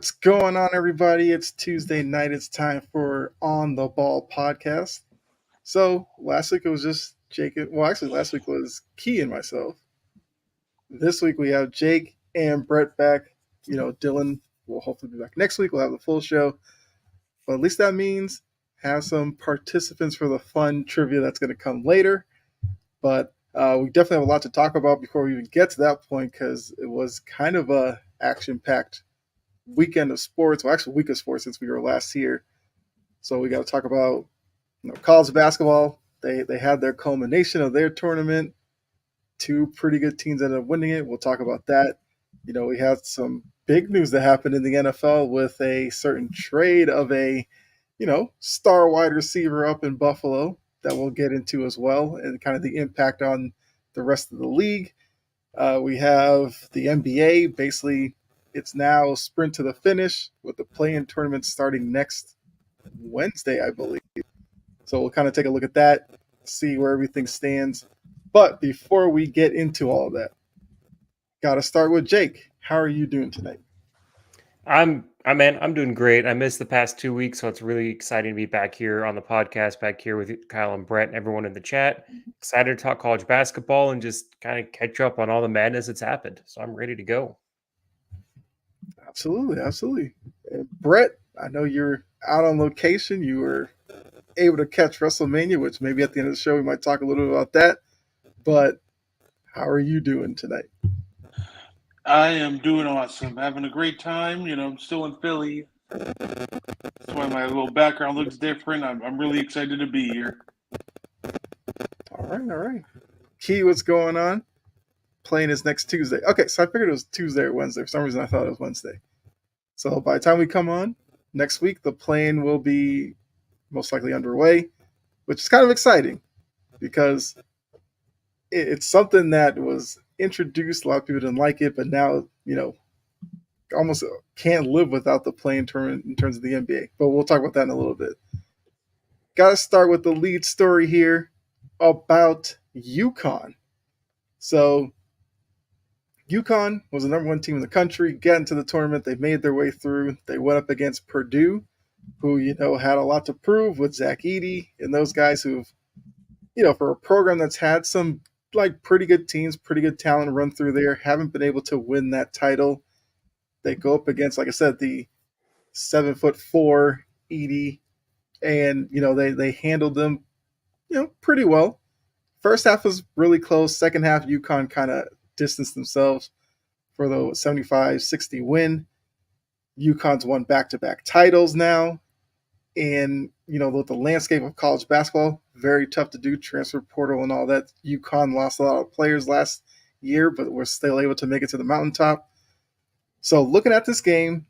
What's going on, everybody? It's Tuesday night. It's time for On the Ball podcast. So last week it was just Jake. Well, actually, last week was Key and myself. This week we have Jake and Brett back. Dylan will hopefully be back next week. We'll have the full show. But at least that means have some participants for the fun trivia that's going to come later. But we definitely have a lot to talk about before we even get to that point because it was kind of a action-packed weekend of sports. Well, actually, week of sports since we were last here. So we got to talk about college basketball. They had their culmination of their tournament. Two pretty good teams ended up winning it. We'll talk about that. We had some big news that happened in the NFL with a certain trade of a, star wide receiver up in Buffalo that we'll get into as well, and kind of the impact on the rest of the league. We have the NBA. Basically, it's now sprint to the finish with the play-in tournament starting next Wednesday, I believe. So we'll kind of take a look at that, see where everything stands. But before we get into all of that, got to start with Jake. How are you doing tonight? I'm doing great. I missed the past 2 weeks, so it's really exciting to be back here on the podcast, back here with Kyle and Brett and everyone in the chat. Excited to talk college basketball and just kind of catch up on all the madness that's happened. So I'm ready to go. Absolutely. Brett, I know you're out on location. You were able to catch WrestleMania, which maybe at the end of the show we might talk a little bit about that. But how are you doing tonight? I am doing awesome. Having a great time. I'm still in Philly. That's why my little background looks different. I'm really excited to be here. All right. Key, what's going on? Playing is next Tuesday. Okay, so I figured it was Tuesday or Wednesday. For some reason, I thought it was Wednesday. So by the time we come on next week, the play-in will be most likely underway, which is kind of exciting because it's something that was introduced. A lot of people didn't like it, but now, almost can't live without the play-in tournament in terms of the NBA. But we'll talk about that in a little bit. Got to start with the lead story here about UConn. So UConn was the number one team in the country, got into the tournament. They made their way through. They went up against Purdue, who, had a lot to prove with Zach Edey and those guys who've, for a program that's had some pretty good teams, pretty good talent run through there, haven't been able to win that title. They go up against, like I said, the 7'4" Edey, and they handled them, pretty well. First half was really close. Second half, UConn kind of distanced themselves for the 75-60 win. UConn's won back-to-back titles now. And, with the landscape of college basketball, very tough to do, transfer portal and all that. UConn lost a lot of players last year, but we're still able to make it to the mountaintop. So looking at this game,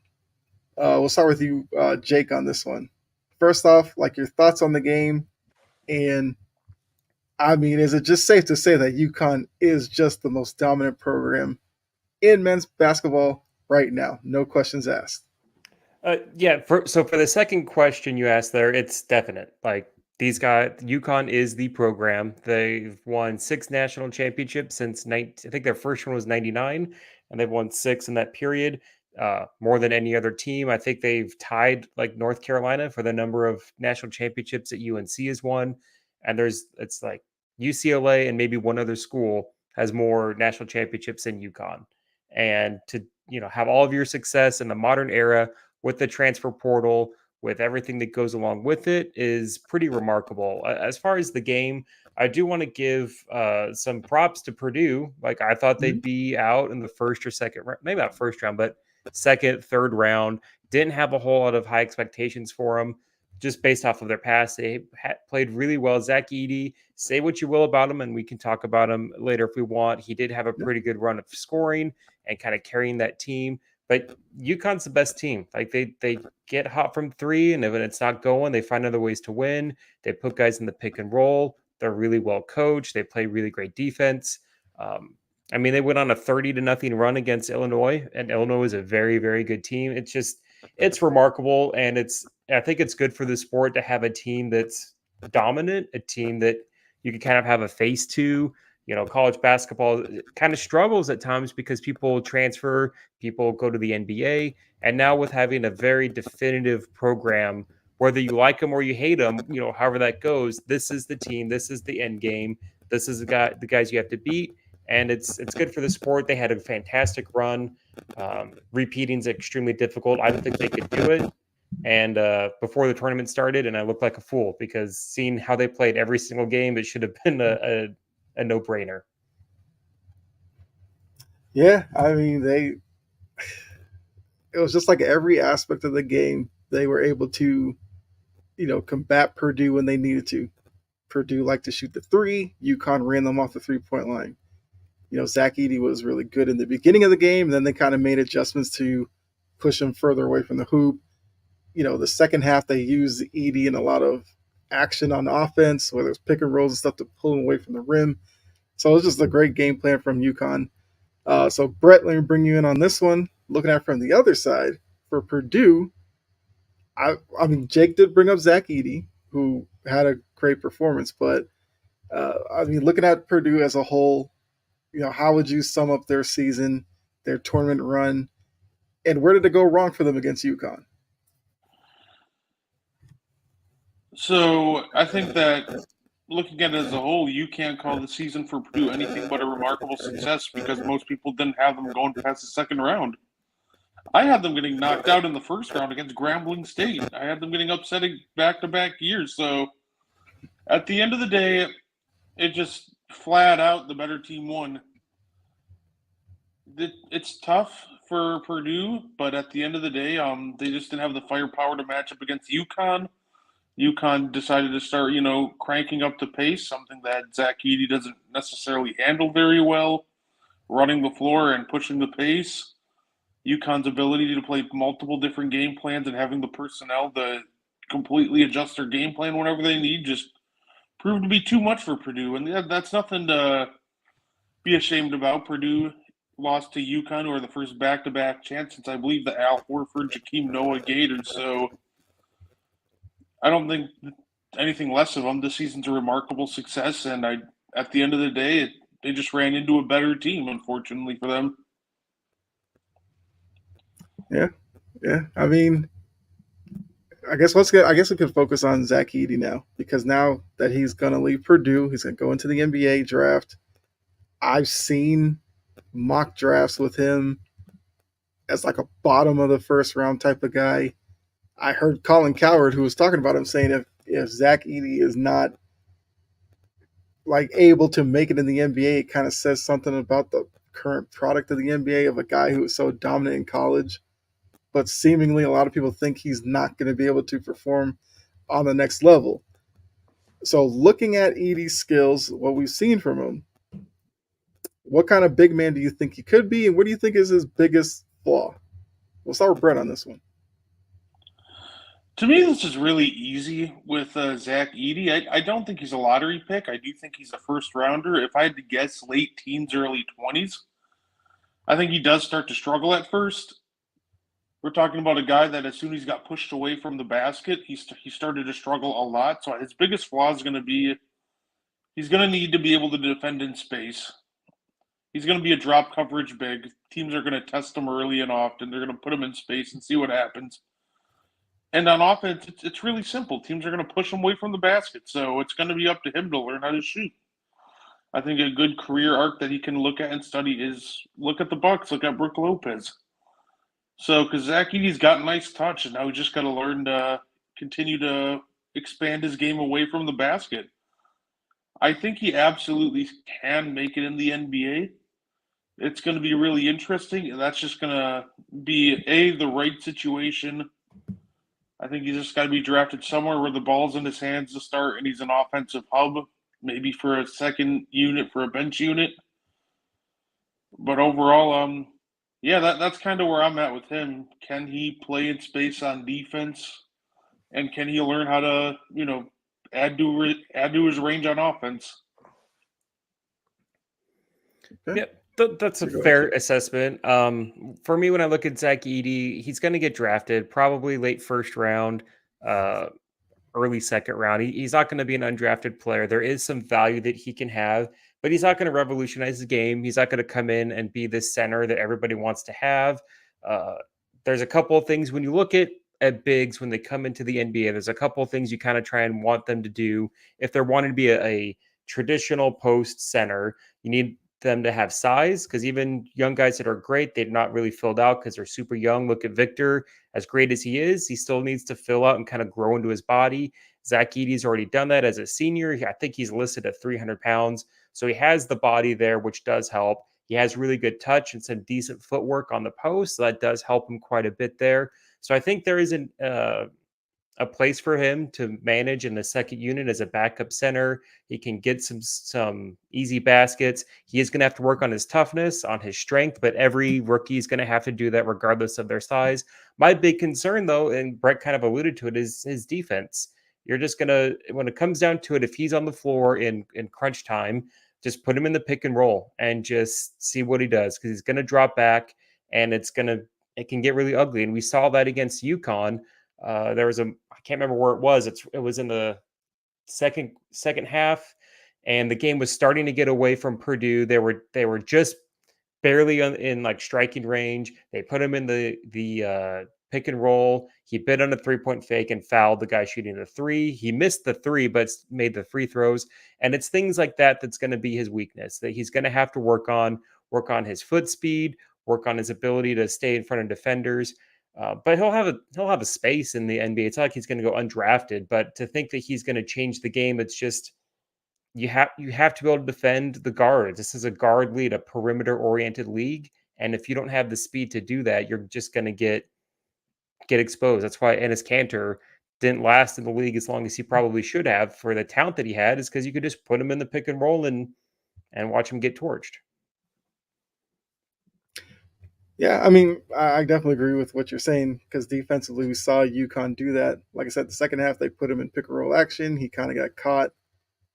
we'll start with you, Jake, on this one. First off, your thoughts on the game. And, is it just safe to say that UConn is just the most dominant program in men's basketball right now? No questions asked. So for the second question you asked there, it's definite. These guys, UConn is the program. They've won 6 national championships since I think their first one was 99, and they've won 6 in that period, more than any other team. I think they've tied North Carolina for the number of national championships that UNC has won. And it's UCLA and maybe one other school has more national championships than UConn. And to, have all of your success in the modern era with the transfer portal, with everything that goes along with it, is pretty remarkable. As far as the game, I do want to give some props to Purdue. I thought they'd be out in the first or second round, maybe not first round, but second, third round. Didn't have a whole lot of high expectations for them, just based off of their past. They played really well. Zach Edey, say what you will about him, and we can talk about him later if we want. He did have a pretty good run of scoring and kind of carrying that team. But UConn's the best team. They get hot from 3, and when it's not going, they find other ways to win. They put guys in the pick and roll. They're really well coached. They play really great defense. They went on a 30-0 run against Illinois, and Illinois is a very, very good team. It's remarkable, and I think it's good for the sport to have a team that's dominant, a team that you can kind of have a face to. college basketball kind of struggles at times because people transfer, people go to the NBA, and now with having a very definitive program, whether you like them or you hate them, however that goes, this is the team, this is the end game, this is the guys you have to beat, and it's good for the sport. They had a fantastic run. Repeating is extremely difficult. I don't think they could do it. And before the tournament started, and I looked like a fool because seeing how they played every single game, it should have been a no-brainer. Yeah, I mean it was just like every aspect of the game they were able to, combat Purdue when they needed to. Purdue liked to shoot the three. UConn ran them off the 3-point line. Zach Edey was really good in the beginning of the game. Then they kind of made adjustments to push him further away from the hoop. The second half they used Edey in a lot of action on offense, whether it's pick and rolls and stuff to pull him away from the rim. So it was just a great game plan from UConn. So Brett, let me bring you in on this one. Looking at it from the other side for Purdue, I mean Jake did bring up Zach Edey, who had a great performance, but looking at Purdue as a whole, how would you sum up their season, their tournament run, and where did it go wrong for them against UConn? So I think that looking at it as a whole, you can't call the season for Purdue anything but a remarkable success because most people didn't have them going past the second round. I had them getting knocked out in the first round against Grambling State. I had them getting upsetting back-to-back years. So at the end of the day, it just flat out the better team won. It's tough for Purdue, but at the end of the day, they just didn't have the firepower to match up against UConn. UConn decided to start, cranking up the pace, something that Zach Edey doesn't necessarily handle very well, running the floor and pushing the pace. UConn's ability to play multiple different game plans and having the personnel to completely adjust their game plan whenever they need just proved to be too much for Purdue. And that's nothing to be ashamed about. Purdue lost to UConn, who are the first back-to-back chance since I believe the Al Horford, Jakeem Noah Gators. So I don't think anything less of them. This season's a remarkable success, and at the end of the day, they just ran into a better team, unfortunately for them. Yeah. I mean, I guess we could focus on Zach Edey now because now that he's gonna leave Purdue, he's gonna go into the NBA draft. I've seen mock drafts with him as like a bottom of the first round type of guy. I heard Colin Cowherd, who was talking about him, saying if Zach Edey is not like able to make it in the NBA, it kind of says something about the current product of the NBA of a guy who is so dominant in college, but seemingly a lot of people think he's not going to be able to perform on the next level. So looking at Edey's skills, what we've seen from him, what kind of big man do you think he could be, and what do you think is his biggest flaw? We'll start with Brett on this one. To me, this is really easy with Zach Edey. I don't think he's a lottery pick. I do think he's a first rounder. If I had to guess, late teens, early 20s. I think he does start to struggle at first. We're talking about a guy that as soon as he got pushed away from the basket, he started to struggle a lot. So his biggest flaw is going to be he's going to need to be able to defend in space. He's going to be a drop coverage big. Teams are going to test him early and often. They're going to put him in space and see what happens. And on offense, it's really simple. Teams are going to push him away from the basket. So it's going to be up to him to learn how to shoot. I think a good career arc that he can look at and study is look at the Bucks, look at Brook Lopez. So, because Zach Edey's got nice touch, and now we just got to learn to continue to expand his game away from the basket. I think he absolutely can make it in the NBA. It's going to be really interesting, and that's just going to be, the right situation. I think he's just got to be drafted somewhere where the ball's in his hands to start, and he's an offensive hub, maybe for a second unit, for a bench unit. But overall, that's kind of where I'm at with him. Can he play in space on defense, and can he learn how to, add to his range on offense? Okay. Yep. That's a fair assessment. For me, when I look at Zach Edey, he's going to get drafted probably late first round, early second round. He's not going to be an undrafted player. There is some value that he can have, but he's not going to revolutionize the game. He's not going to come in and be this center that everybody wants to have. Uh, there's a couple of things when you look at bigs when they come into the NBA. There's a couple of things you kind of try and want them to do. If they're wanting to be a traditional post center, you need them to have size, because even young guys that are great, they're not really filled out because they're super young. Look at Victor. As great as he is, he still needs to fill out and kind of grow into his body. Zach Edey's already done that as a senior. I think he's listed at 300 pounds. So he has the body there, which does help. He has really good touch and some decent footwork on the post. So that does help him quite a bit there. So I think there is a place for him to manage in the second unit as a backup center. He can get some easy baskets. He is going to have to work on his toughness, on his strength, but every rookie is going to have to do that regardless of their size. My big concern, though, and Brett kind of alluded to it, is his defense. You're just going to, when it comes down to it, if he's on the floor in crunch time, just put him in the pick and roll and just see what he does, because he's going to drop back and it can get really ugly. And we saw that against UConn. There was I can't remember where it was. It was in the second half, and the game was starting to get away from Purdue. They were just barely in like striking range. They put him in the pick and roll. He bit on a 3-point fake and fouled the guy shooting the three. He missed the three, but made the free throws. And it's things like that that's going to be his weakness, that he's going to have to work on his foot speed, work on his ability to stay in front of defenders. But he'll have a space in the NBA. It's not like he's going to go undrafted, but to think that he's going to change the game, it's just you have to be able to defend the guards. This is a guard lead, a perimeter oriented league, and if you don't have the speed to do that, you're just going to get exposed. That's why Enes Kanter didn't last in the league as long as he probably should have for the talent that he had, is because you could just put him in the pick and roll and watch him get torched. Yeah, I mean, I definitely agree with what you're saying, because defensively we saw UConn do that. Like I said, the second half they put him in pick and roll action. He kind of got caught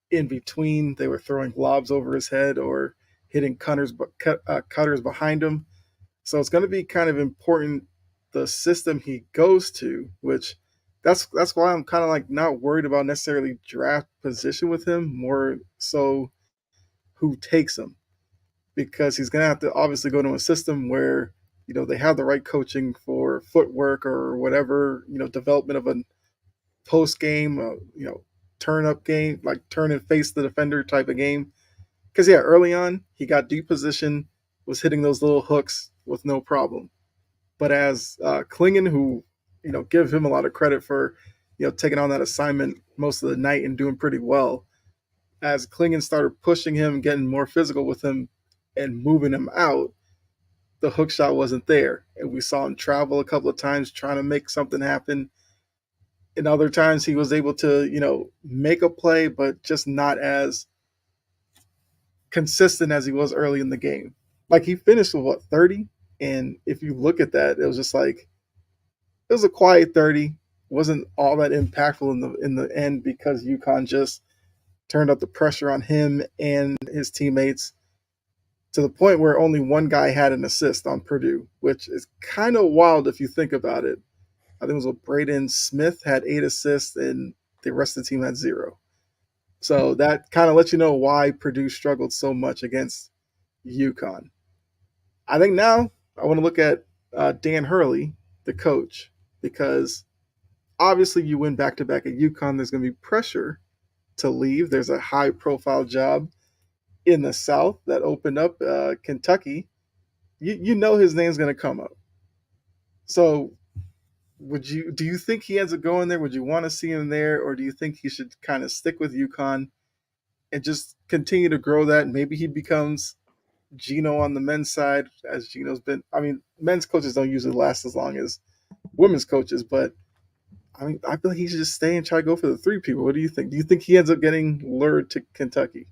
in between. They were throwing lobs over his head or hitting cutters behind him. So it's going to be kind of important the system he goes to, which that's why I'm kind of like not worried about necessarily draft position with him, more so who takes him, because he's going to have to obviously go to a system where they have the right coaching for footwork or whatever, development of a post game, turn up game, like turn and face the defender type of game. Because yeah, early on he got deep position, was hitting those little hooks with no problem. But as Klingon, who give him a lot of credit for taking on that assignment most of the night and doing pretty well, as Klingon started pushing him, getting more physical with him, and moving him out, the hook shot wasn't there. And we saw him travel a couple of times trying to make something happen. And other times he was able to, make a play, but just not as consistent as he was early in the game. Like he finished with 30? And if you look at that, it was just like, it was a quiet 30. Wasn't all that impactful in the end, because UConn just turned up the pressure on him and his teammates to the point where only one guy had an assist on Purdue, which is kind of wild if you think about it. I think it was Braden Smith had 8 assists and the rest of the team had 0. So that kind of lets you know why Purdue struggled so much against UConn. I think now I want to look at Dan Hurley, the coach, because obviously you win back-to-back at UConn. There's going to be pressure to leave. There's a high-profile job in the South that opened up, Kentucky. You know his name's going to come up. So do you think he ends up going there? Would you want to see him there, or do you think he should kind of stick with UConn and just continue to grow that? Maybe he becomes Gino on the men's side, as Gino's been. I mean, men's coaches don't usually last as long as women's coaches, but I mean, I feel like he should just stay and try to go for the 3 people. What do you think? Do you think he ends up getting lured to Kentucky?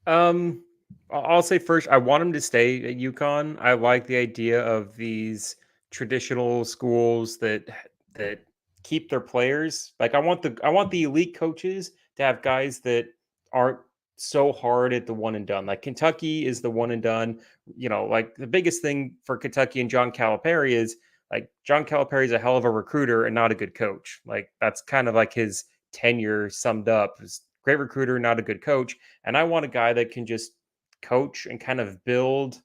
I'll say first, I want him to stay at UConn. I like the idea of these traditional schools that keep their players. Like I want the elite coaches to have guys that aren't so hard at the one and done. Like Kentucky is the one and done. Like the biggest thing for Kentucky and John Calipari is like John Calipari is a hell of a recruiter and not a good coach. Like that's kind of like his tenure summed up. great recruiter, not a good coach. And I want a guy that can just coach and kind of build.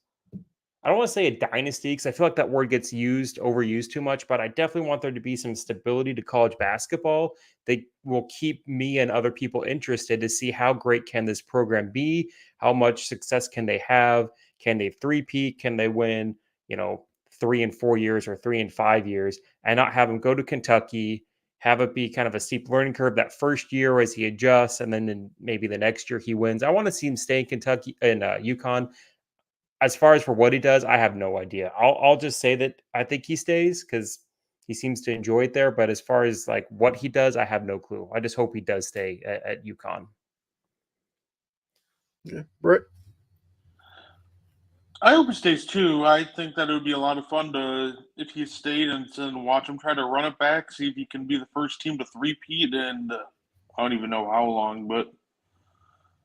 I don't want to say a dynasty because I feel like that word gets overused too much, but I definitely want there to be some stability to college basketball that will keep me and other people interested to see how great can this program be, how much success can they have, can they three-peat, can they win, 3 and 4 years or 3 and 5 years, and not have them go to Kentucky, have it be kind of a steep learning curve that first year as he adjusts, and then maybe the next year he wins. I want to see him stay in Kentucky and UConn. As far as for what he does, I have no idea. I'll just say that I think he stays because he seems to enjoy it there. But as far as like what he does, I have no clue. I just hope he does stay at UConn. Yeah, Brett. I hope he stays too. I think that it would be a lot of fun if he stayed and watch him try to run it back, see if he can be the first team to three-peat, and I don't even know how long, but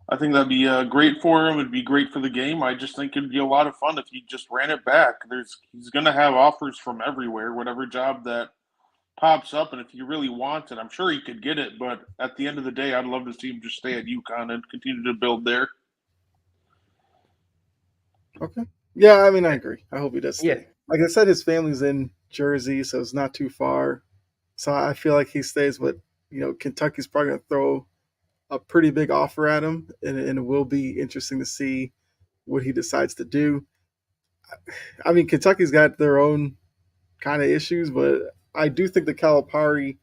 I think that'd be great for him. It'd be great for the game. I just think it'd be a lot of fun if he just ran it back. He's going to have offers from everywhere, whatever job that pops up, and if he really wants it, I'm sure he could get it. But at the end of the day, I'd love to see him just stay at UConn and continue to build there. Okay. Yeah, I mean, I agree. I hope he does stay. Yeah. Like I said, his family's in Jersey, so it's not too far. So I feel like he stays, but Kentucky's probably going to throw a pretty big offer at him, and it will be interesting to see what he decides to do. I mean, Kentucky's got their own kind of issues, but I do think the Calipari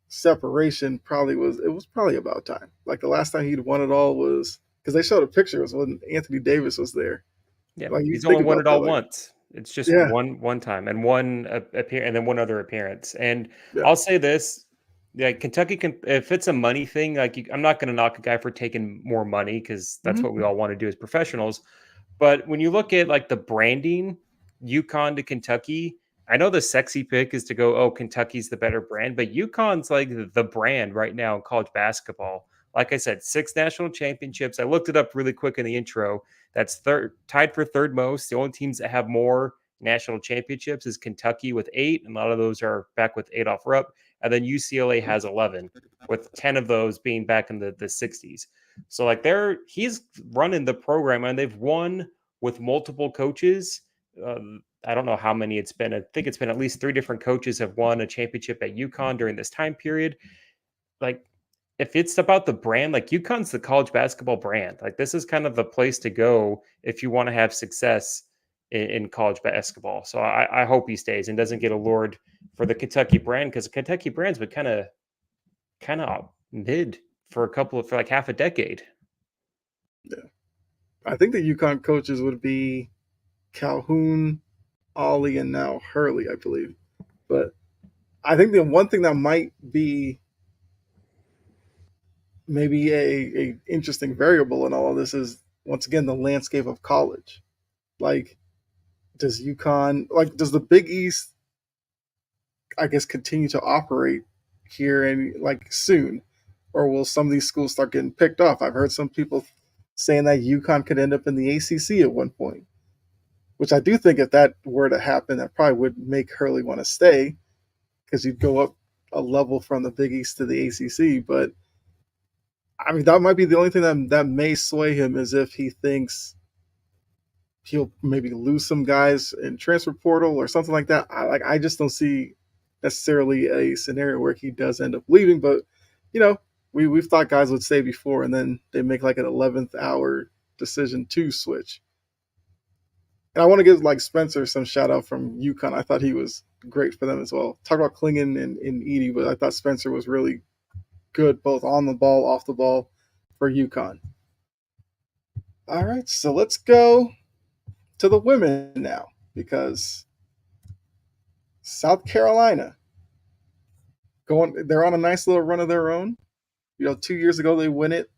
separation was probably about time. Like the last time he'd won it all was because they showed a picture was when Anthony Davis was there. Yeah, Like you he's think only won about it that, all like once. It's just yeah, one time and one appear and then one other appearance. And yeah, I'll say this: yeah, Kentucky can if it's a money thing. I'm not going to knock a guy for taking more money because that's hmm what we all want to do as professionals. But when you look at like the branding, UConn to Kentucky, I know the sexy pick is to go, oh, Kentucky's the better brand, but UConn's like the brand right now in college basketball. Like I said, 6 national championships. I looked it up really quick in the intro. That's tied for third most. The only teams that have more national championships is Kentucky with 8, and a lot of those are back with Adolph Rupp. And then UCLA has 11, with 10 of those being back in the 60s. So like he's running the program, and they've won with multiple coaches. I don't know how many it's been. I think it's been at least 3 different coaches have won a championship at UConn during this time period. Like, if it's about the brand, like UConn's the college basketball brand. Like, this is kind of the place to go if you want to have success in college basketball. So I hope he stays and doesn't get allured for the Kentucky brand, because the Kentucky brand's been kind of mid for like half a decade. yeah. I think the UConn coaches would be Calhoun, Ollie, and now Hurley, I believe. But I think the one thing that might be maybe a interesting variable in all of this is once again the landscape of college. Like, does does the Big East, I guess, continue to operate here and like soon, or will some of these schools start getting picked off? I've heard some people saying that UConn could end up in the ACC at one point, which I do think if that were to happen, that probably would make Hurley want to stay because you'd go up a level from the Big East to the ACC. But I mean, that might be the only thing that may sway him is if he thinks he'll maybe lose some guys in transfer portal or something like that. I just don't see necessarily a scenario where he does end up leaving. But we've thought guys would stay before, and then they make like an 11th hour decision to switch. And I want to give like Spencer some shout out from UConn. I thought he was great for them as well. Talk about Klingon and Edie, but I thought Spencer was really good both on the ball, off the ball for UConn. All right, so let's go to the women now because South Carolina they're on a nice little run of their own. 2 years ago they win it.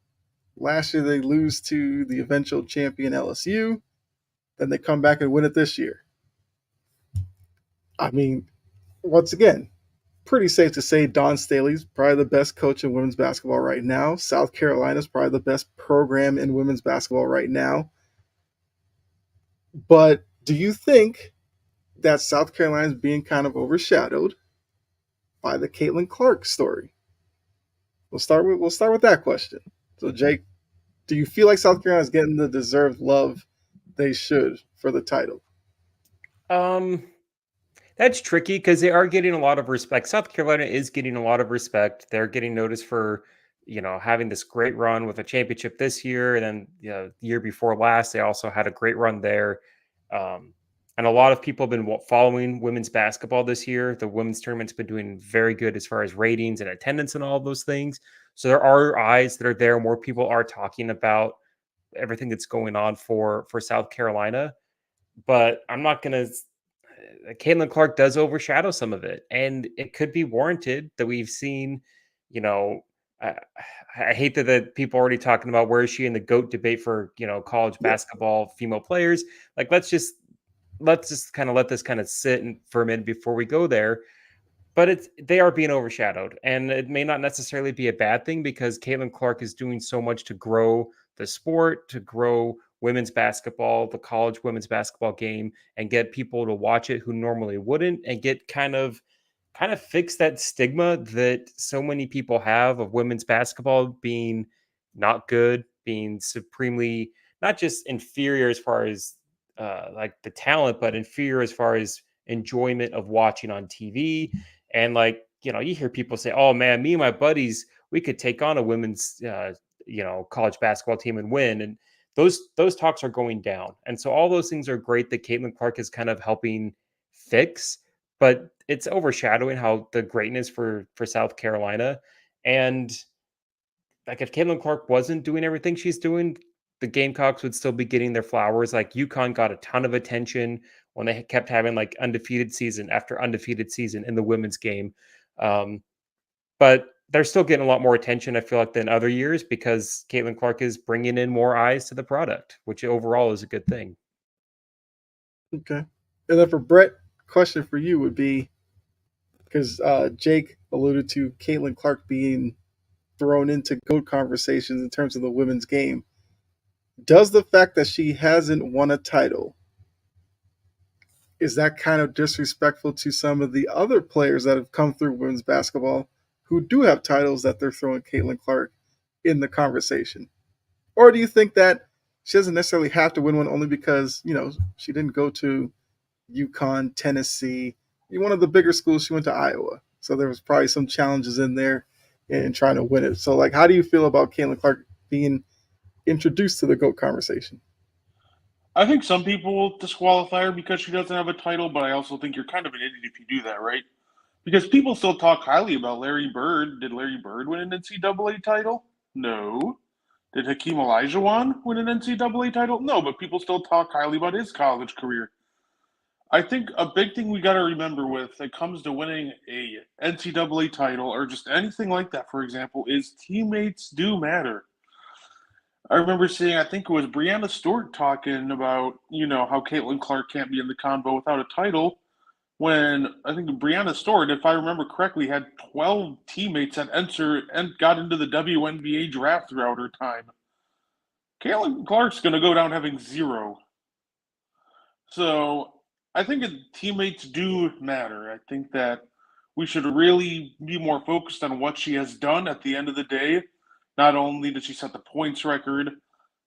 Last year they lose to the eventual champion LSU. Then they come back and win it this year. I mean, once again, pretty safe to say Dawn Staley's probably the best coach in women's basketball right now. South Carolina's probably the best program in women's basketball right now. But do you think that South Carolina's being kind of overshadowed by the Caitlin Clark story? We'll start with that question. So, Jake, do you feel like South Carolina is getting the deserved love they should for the title? Um, that's tricky because they are getting a lot of respect. South Carolina is getting a lot of respect. They're getting noticed for, having this great run with a championship this year, and then the year before last, they also had a great run there. Um, and a lot of people have been following women's basketball this year. The women's tournament's been doing very good as far as ratings and attendance and all of those things. So there are eyes that are there. More people are talking about everything that's going on for South Carolina, but I'm not going to. Caitlin Clark does overshadow some of it, and it could be warranted that we've seen. You know, I, I hate that people are already talking about where is she in the GOAT debate for college basketball female players. Like, let's just kind of let this kind of sit for a minute before we go there. But they are being overshadowed, and it may not necessarily be a bad thing because Caitlin Clark is doing so much to grow the sport, to grow women's basketball, the college women's basketball game, and get people to watch it who normally wouldn't, and get kind of fix that stigma that so many people have of women's basketball being not good, being supremely not just inferior as far as like the talent, but inferior as far as enjoyment of watching on TV. And you hear people say, "Oh man, me and my buddies, we could take on a women's, college basketball team and win." And those talks are going down. And so all those things are great that Caitlin Clark is kind of helping fix, but it's overshadowing how the greatness for South Carolina. And like if Caitlin Clark wasn't doing everything she's doing, the Gamecocks would still be getting their flowers. Like UConn got a ton of attention when they kept having like undefeated season after undefeated season in the women's game. Um, but they're still getting a lot more attention, I feel like, than other years because Caitlin Clark is bringing in more eyes to the product, which overall is a good thing. Okay. And then for Brett, question for you would be because Jake alluded to Caitlin Clark being thrown into GOAT conversations in terms of the women's game. Does the fact that she hasn't won a title, is that kind of disrespectful to some of the other players that have come through women's basketball who do have titles that they're throwing Caitlin Clark in the conversation? Or do you think that she doesn't necessarily have to win one only because, she didn't go to UConn, Tennessee, one of the bigger schools, she went to Iowa. So there was probably some challenges in there in trying to win it. So, like, how do you feel about Caitlin Clark being introduced to the GOAT conversation? I think some people will disqualify her because she doesn't have a title, but I also think you're kind of an idiot if you do that, right? Because people still talk highly about Larry Bird. Did Larry Bird win an NCAA title? No. Did Hakeem Olajuwon win an NCAA title? No, but people still talk highly about his college career. I think a big thing we got to remember with it comes to winning a NCAA title or just anything like that, for example, is teammates do matter. I remember seeing, I think it was Brianna Stewart talking about, how Caitlin Clark can't be in the combo without a title. When I think Brianna Stewart, if I remember correctly, had 12 teammates that entered and got into the WNBA draft throughout her time. Caitlin Clark's going to go down having 0. So I think teammates do matter. I think that we should really be more focused on what she has done at the end of the day. Not only did she set the points record,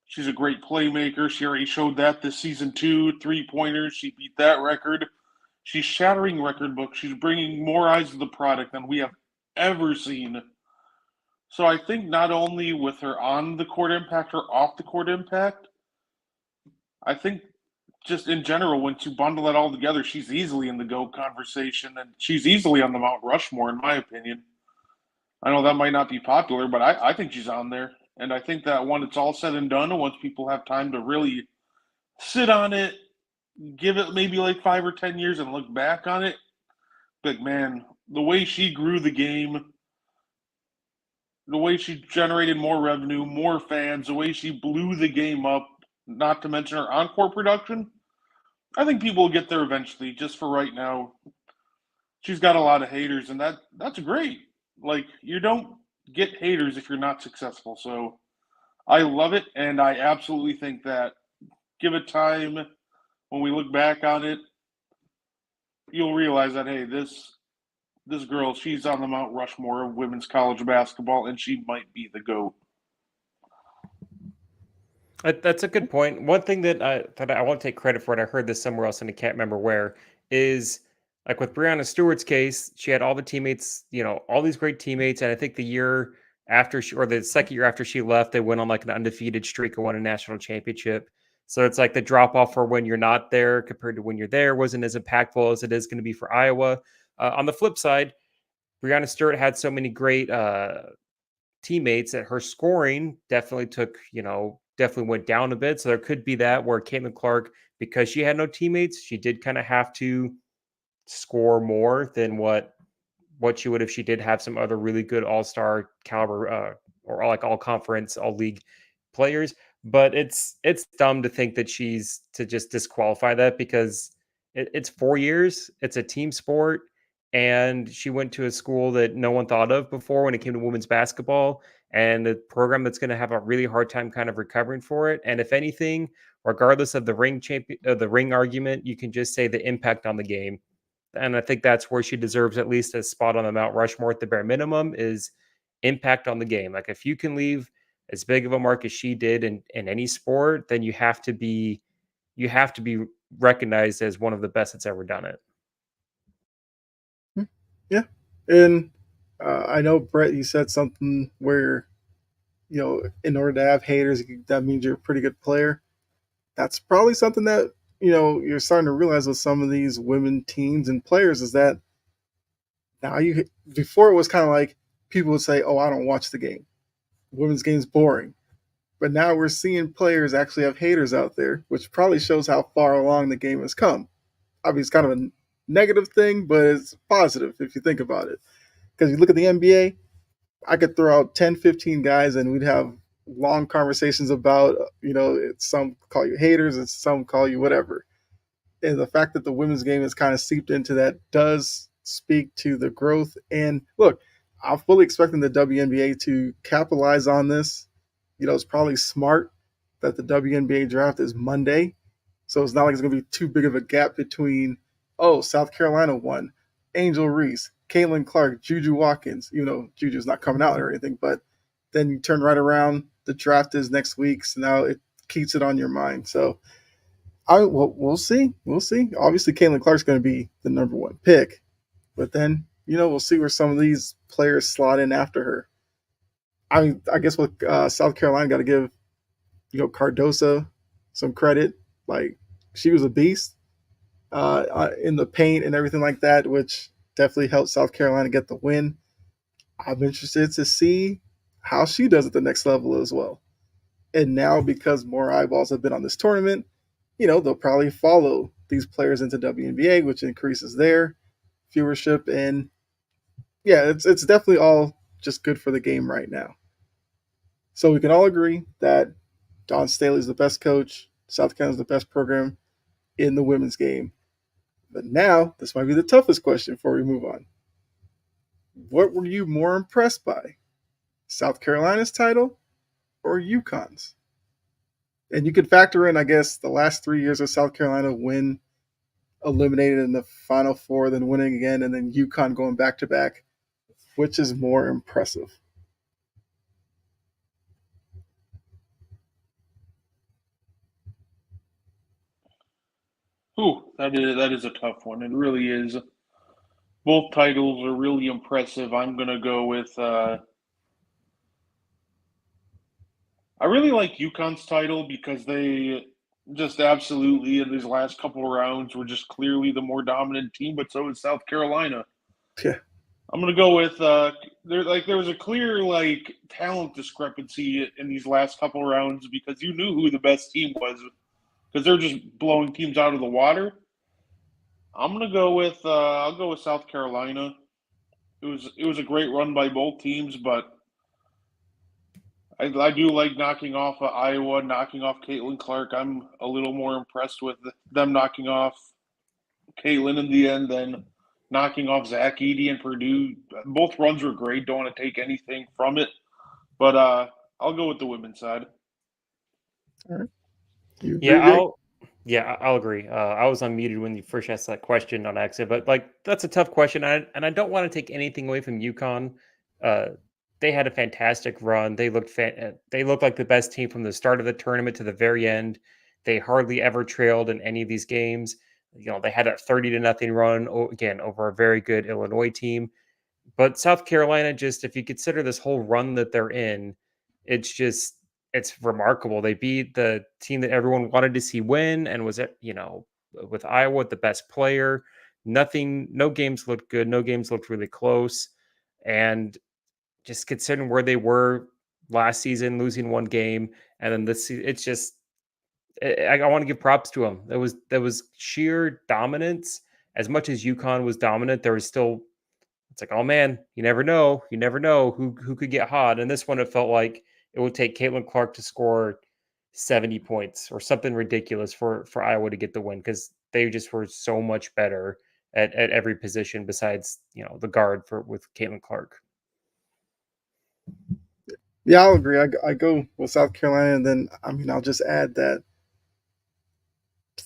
she's a great playmaker. She already showed that this season too. 3-pointers, she beat that record. She's shattering record books. She's bringing more eyes to the product than we have ever seen. So I think not only with her on the court impact, her off the court impact, I think just in general, once you bundle it all together, she's easily in the GOAT conversation, and she's easily on the Mount Rushmore, in my opinion. I know that might not be popular, but I think she's on there. And I think that when it's all said and done, and once people have time to really sit on it, give it maybe like 5 or 10 years and look back on it, like, man, the way she grew the game, the way she generated more revenue, more fans, the way she blew the game up, not to mention her encore production, I think people will get there eventually. Just for right now, she's got a lot of haters, and that's great. Like, you don't get haters if you're not successful. So I love it, and I absolutely think that give it time. When we look back on it, you'll realize that, hey, this this girl, she's on the Mount Rushmore of women's college basketball, and she might be the GOAT. That's a good point. One thing that I won't take credit for, and I heard this somewhere else and I can't remember where, is like with Breonna Stewart's case, she had all the teammates, all these great teammates, and I think the year after she, or the second year after she left, they went on like an undefeated streak and won a national championship. So it's like the drop off for when you're not there compared to when you're there wasn't as impactful as it is going to be for Iowa. On the flip side, Breonna Stewart had so many great teammates that her scoring definitely went down a bit. So there could be that where Caitlin Clark, because she had no teammates, she did kind of have to score more than what she would if she did have some other really good all-star caliber or like all conference, all league players. But it's dumb to think that she's to just disqualify that because it's 4 years, it's a team sport, and she went to a school that no one thought of before when it came to women's basketball, and a program that's going to have a really hard time kind of recovering for it. And if anything, regardless of the ring argument, you can just say the impact on the game. And I think that's where she deserves at least a spot on the Mount Rushmore at the bare minimum is impact on the game. Like if you can leave as big of a mark as she did in any sport, then you have to be recognized as one of the best that's ever done it. Yeah. And I know, Brett, you said something where, in order to have haters, that means you're a pretty good player. That's probably something that, you're starting to realize with some of these women teams and players is that now before it was kind of like people would say, oh, I don't watch the game. Women's game's boring. But now we're seeing players actually have haters out there, which probably shows how far along the game has come. I mean, it's kind of a negative thing, but it's positive if you think about it. Because you look at the NBA, I could throw out 10, 15 guys and we'd have long conversations about, some call you haters and some call you whatever. And the fact that the women's game is kind of seeped into that does speak to the growth. And look, I'm fully expecting the WNBA to capitalize on this. It's probably smart that the WNBA draft is Monday. So it's not like it's going to be too big of a gap between, South Carolina won, Angel Reese, Caitlin Clark, Juju Watkins. Juju's not coming out or anything, but then you turn right around. The draft is next week, so now it keeps it on your mind. So we'll see. We'll see. Obviously, Caitlin Clark's going to be the number one pick, but then we'll see where some of these players slot in after her. I guess with South Carolina, got to give Cardosa some credit. Like she was a beast in the paint and everything like that, which definitely helped South Carolina get the win. I'm interested to see how she does at the next level as well. And now, because more eyeballs have been on this tournament, they'll probably follow these players into WNBA, which increases their viewership. And yeah, it's definitely all just good for the game right now. So we can all agree that Dawn Staley is the best coach. South Carolina is the best program in the women's game. But now, this might be the toughest question before we move on. What were you more impressed by? South Carolina's title or UConn's? And you could factor in, I guess, the last 3 years of South Carolina win eliminated in the Final Four, then winning again, and then UConn going back to back. Which is more impressive? Ooh, that is a tough one. It really is. Both titles are really impressive. I'm gonna go with. I really like UConn's title because they just absolutely in these last couple of rounds were just clearly the more dominant team, but so is South Carolina. Yeah. I'm gonna go with there was a clear talent discrepancy in these last couple of rounds because you knew who the best team was because they're just blowing teams out of the water. I'm gonna go with I'll go with South Carolina. It was a great run by both teams, but I do like knocking off Iowa, knocking off Caitlin Clark. I'm a little more impressed with them knocking off Caitlin in the end than knocking off Zach Edey and Purdue. Both runs were great. Don't want to take anything from it, but I'll go with the women's side. All right. Yeah, I'll agree. I was unmuted when you first asked that question on accident, but like that's a tough question, and I don't want to take anything away from UConn. Uh, they had a fantastic run. They looked like the best team from the start of the tournament to the very end. They hardly ever trailed in any of these games. They had a 30-0 run again over a very good Illinois team. But South Carolina, just if you consider this whole run that they're in, it's just it's remarkable. They beat the team that everyone wanted to see win and was with Iowa the best player. No games looked good, no games looked really close. And just considering where they were last season, losing one game, and then it's just I want to give props to them. That was sheer dominance. As much as UConn was dominant, there was still it's like, oh man, you never know. You never know who could get hot. And this one, it felt like it would take Caitlin Clark to score 70 points or something ridiculous for Iowa to get the win because they just were so much better at every position besides the guard with Caitlin Clark. Yeah, I'll agree. I go with South Carolina, and then I'll just add that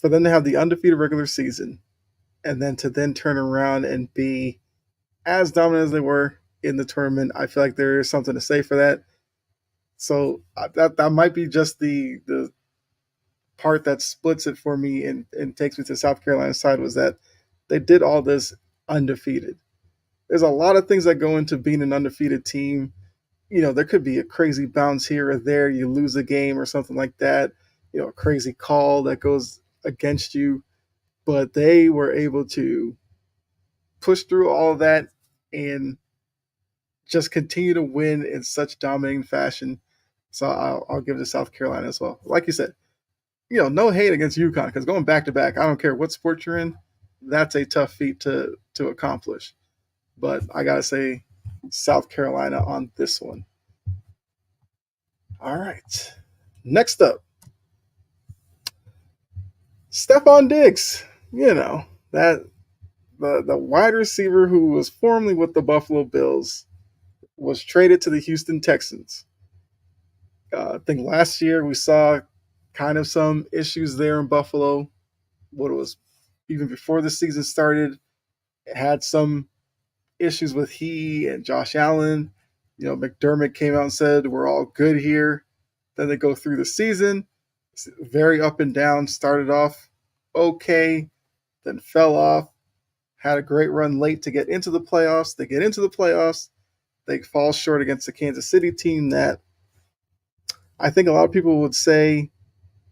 for them to have the undefeated regular season, and then to then turn around and be as dominant as they were in the tournament, I feel like there is something to say for that. So that might be just the part that splits it for me and takes me to South Carolina's side was that they did all this undefeated. There's a lot of things that go into being an undefeated team. There could be a crazy bounce here or there. You lose a game or something like that. A crazy call that goes against you. But they were able to push through all of that and just continue to win in such dominating fashion. So I'll give it to South Carolina as well. Like you said, no hate against UConn because going back to back, I don't care what sport you're in, that's a tough feat to accomplish. But I gotta say, South Carolina on this one. All right. Next up, Stefon Diggs. That the wide receiver who was formerly with the Buffalo Bills was traded to the Houston Texans. I think last year we saw kind of some issues there in Buffalo. What it was even before the season started, it had some issues with he and Josh Allen. McDermott came out and said we're all good here. Then they go through the season, very up and down. Started off okay, then fell off. Had a great run late to get into the playoffs. They get into the playoffs. They fall short against the Kansas City team that I think a lot of people would say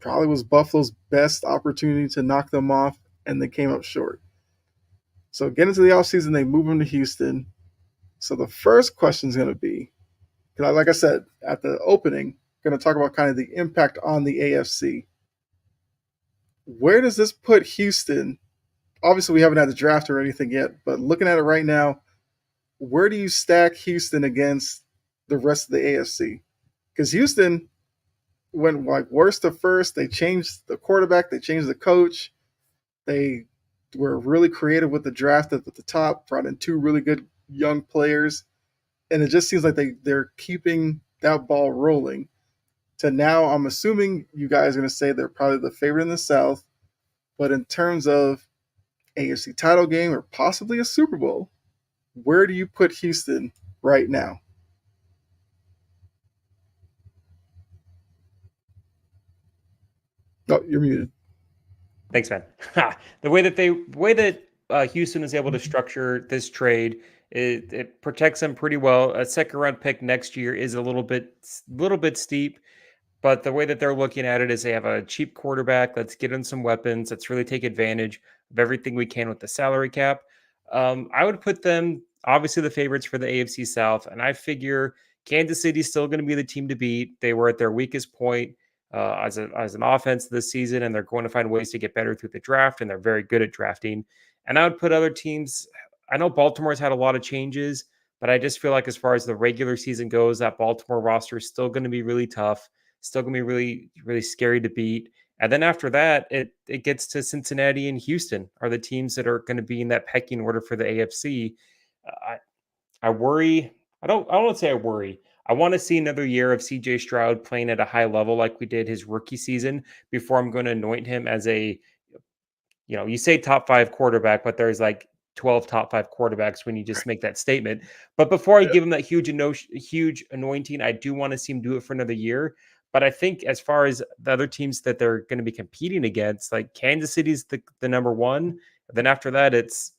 probably was Buffalo's best opportunity to knock them off, and they came up short. So get into the offseason, they move them to Houston. So the first question is going to be, like I said at the opening, going to talk about kind of the impact on the AFC. Where does this put Houston? Obviously, we haven't had the draft or anything yet, but looking at it right now, where do you stack Houston against the rest of the AFC? Because Houston went like worst to first. They changed the quarterback. They changed the coach. They were really creative with the draft at the top, brought in two really good young players. And it just seems like they're keeping that ball rolling. To now, I'm assuming you guys are going to say they're probably the favorite in the South. But in terms of AFC title game or possibly a Super Bowl, where do you put Houston right now? Oh, you're muted. Thanks, man. The way that Houston is able to structure this trade, it protects them pretty well. A second round pick next year is a little bit steep, but the way that they're looking at it is they have a cheap quarterback. Let's get in some weapons. Let's really take advantage of everything we can with the salary cap. I would put them obviously the favorites for the AFC South, and I figure Kansas City's still going to be the team to beat. They were at their weakest point as an offense this season, and they're going to find ways to get better through the draft, and they're very good at drafting. And I would put other teams. I know Baltimore's had a lot of changes, but I just feel like as far as the regular season goes, that Baltimore roster is still going to be really tough, still going to be really, really scary to beat. And then after that, it gets to Cincinnati and Houston are the teams that are going to be in that pecking order for the AFC. I worry I don't want to say I worry. I want to see another year of CJ Stroud playing at a high level like we did his rookie season before I'm going to anoint him as a, you say top 5 quarterback, but there's like 12 top 5 quarterbacks when you just make that statement. But before I Yeah. give him that huge anointing, I do want to see him do it for another year. But I think as far as the other teams that they're going to be competing against, like Kansas City's the number one. Then after that, it's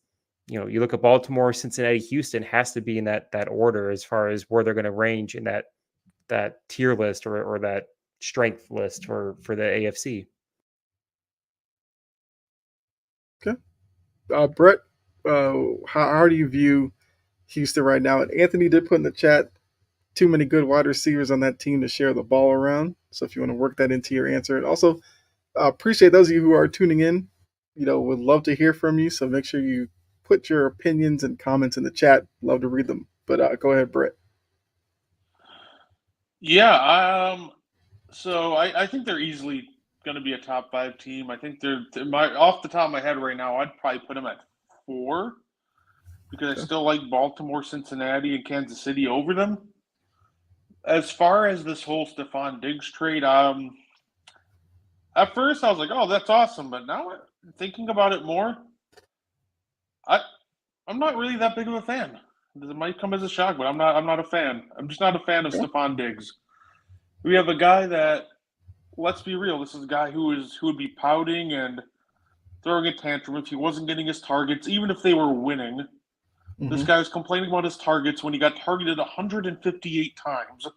you look at Baltimore, Cincinnati, Houston has to be in that order as far as where they're going to range in that tier list or that strength list for the AFC. Okay. Brett, how do you view Houston right now? And Anthony did put in the chat too many good wide receivers on that team to share the ball around. So if you want to work that into your answer, and also appreciate those of you who are tuning in. Would love to hear from you. So make sure you put your opinions and comments in the chat. Love to read them. But go ahead, Brett. Yeah, so I think they're easily going to be a top 5 team. I think they're off the top of my head right now, I'd probably put them at 4 because I still like Baltimore, Cincinnati, and Kansas City over them. As far as this whole Stefon Diggs trade, at first I was like, oh, that's awesome. But now thinking about it more, I'm not really that big of a fan. It might come as a shock, but I'm not a fan. I'm just not a fan of Stefon Diggs. We have a guy that, let's be real, this is a guy who would be pouting and throwing a tantrum if he wasn't getting his targets, even if they were winning. Mm-hmm. This guy was complaining about his targets when he got targeted 158 times.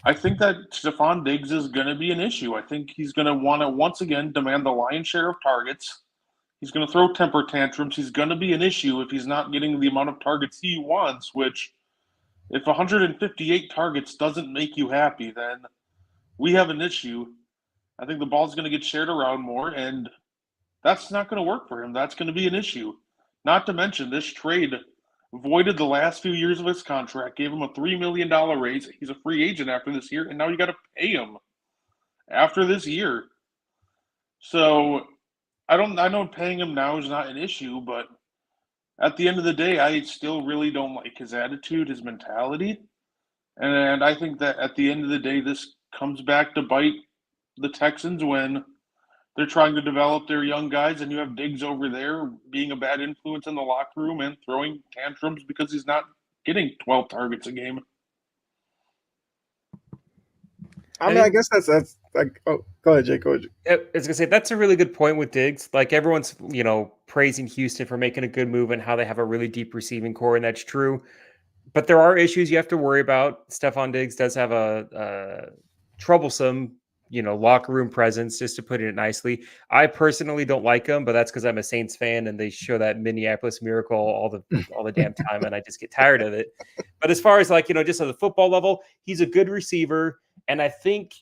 I think that Stefon Diggs is going to be an issue. I think he's going to want to once again demand the lion's share of targets. He's going to throw temper tantrums. He's going to be an issue if he's not getting the amount of targets he wants, which if 158 targets doesn't make you happy, then we have an issue. I think the ball's going to get shared around more, and that's not going to work for him. That's going to be an issue. Not to mention, this trade voided the last few years of his contract, gave him a $3 million raise. He's a free agent after this year, and now you got to pay him after this year. So I know paying him now is not an issue, but at the end of the day, I still really don't like his attitude, his mentality. And I think that at the end of the day, this comes back to bite the Texans when they're trying to develop their young guys, and you have Diggs over there being a bad influence in the locker room and throwing tantrums because he's not getting 12 targets a game. I guess that's like. Oh, go ahead, Jake. Go ahead. I was gonna say that's a really good point with Diggs. Like everyone's, praising Houston for making a good move and how they have a really deep receiving core, and that's true. But there are issues you have to worry about. Stefon Diggs does have a troublesome, locker room presence, just to put it nicely. I personally don't like him, but that's because I'm a Saints fan and they show that Minneapolis Miracle all the damn time, and I just get tired of it. But as far as just on the football level, he's a good receiver, and I think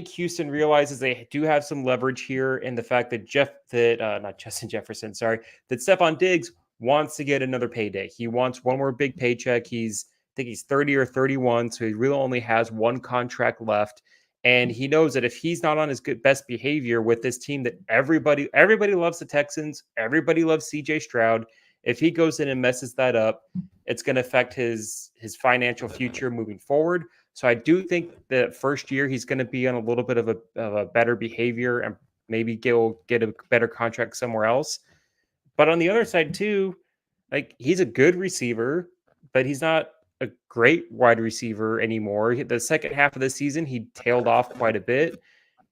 Houston realizes they do have some leverage here in the fact that not Justin Jefferson, sorry, that Stefon Diggs wants to get another payday. He wants one more big paycheck. I think he's 30 or 31, so he really only has one contract left. And he knows that if he's not on his best behavior with this team that everybody loves the Texans, everybody loves CJ Stroud. If he goes in and messes that up, it's going to affect his financial future moving forward. So I do think that first year he's going to be on a little bit of a better behavior and maybe get a better contract somewhere else. But on the other side too, like he's a good receiver, but he's not a great wide receiver anymore. The second half of the season, he tailed off quite a bit.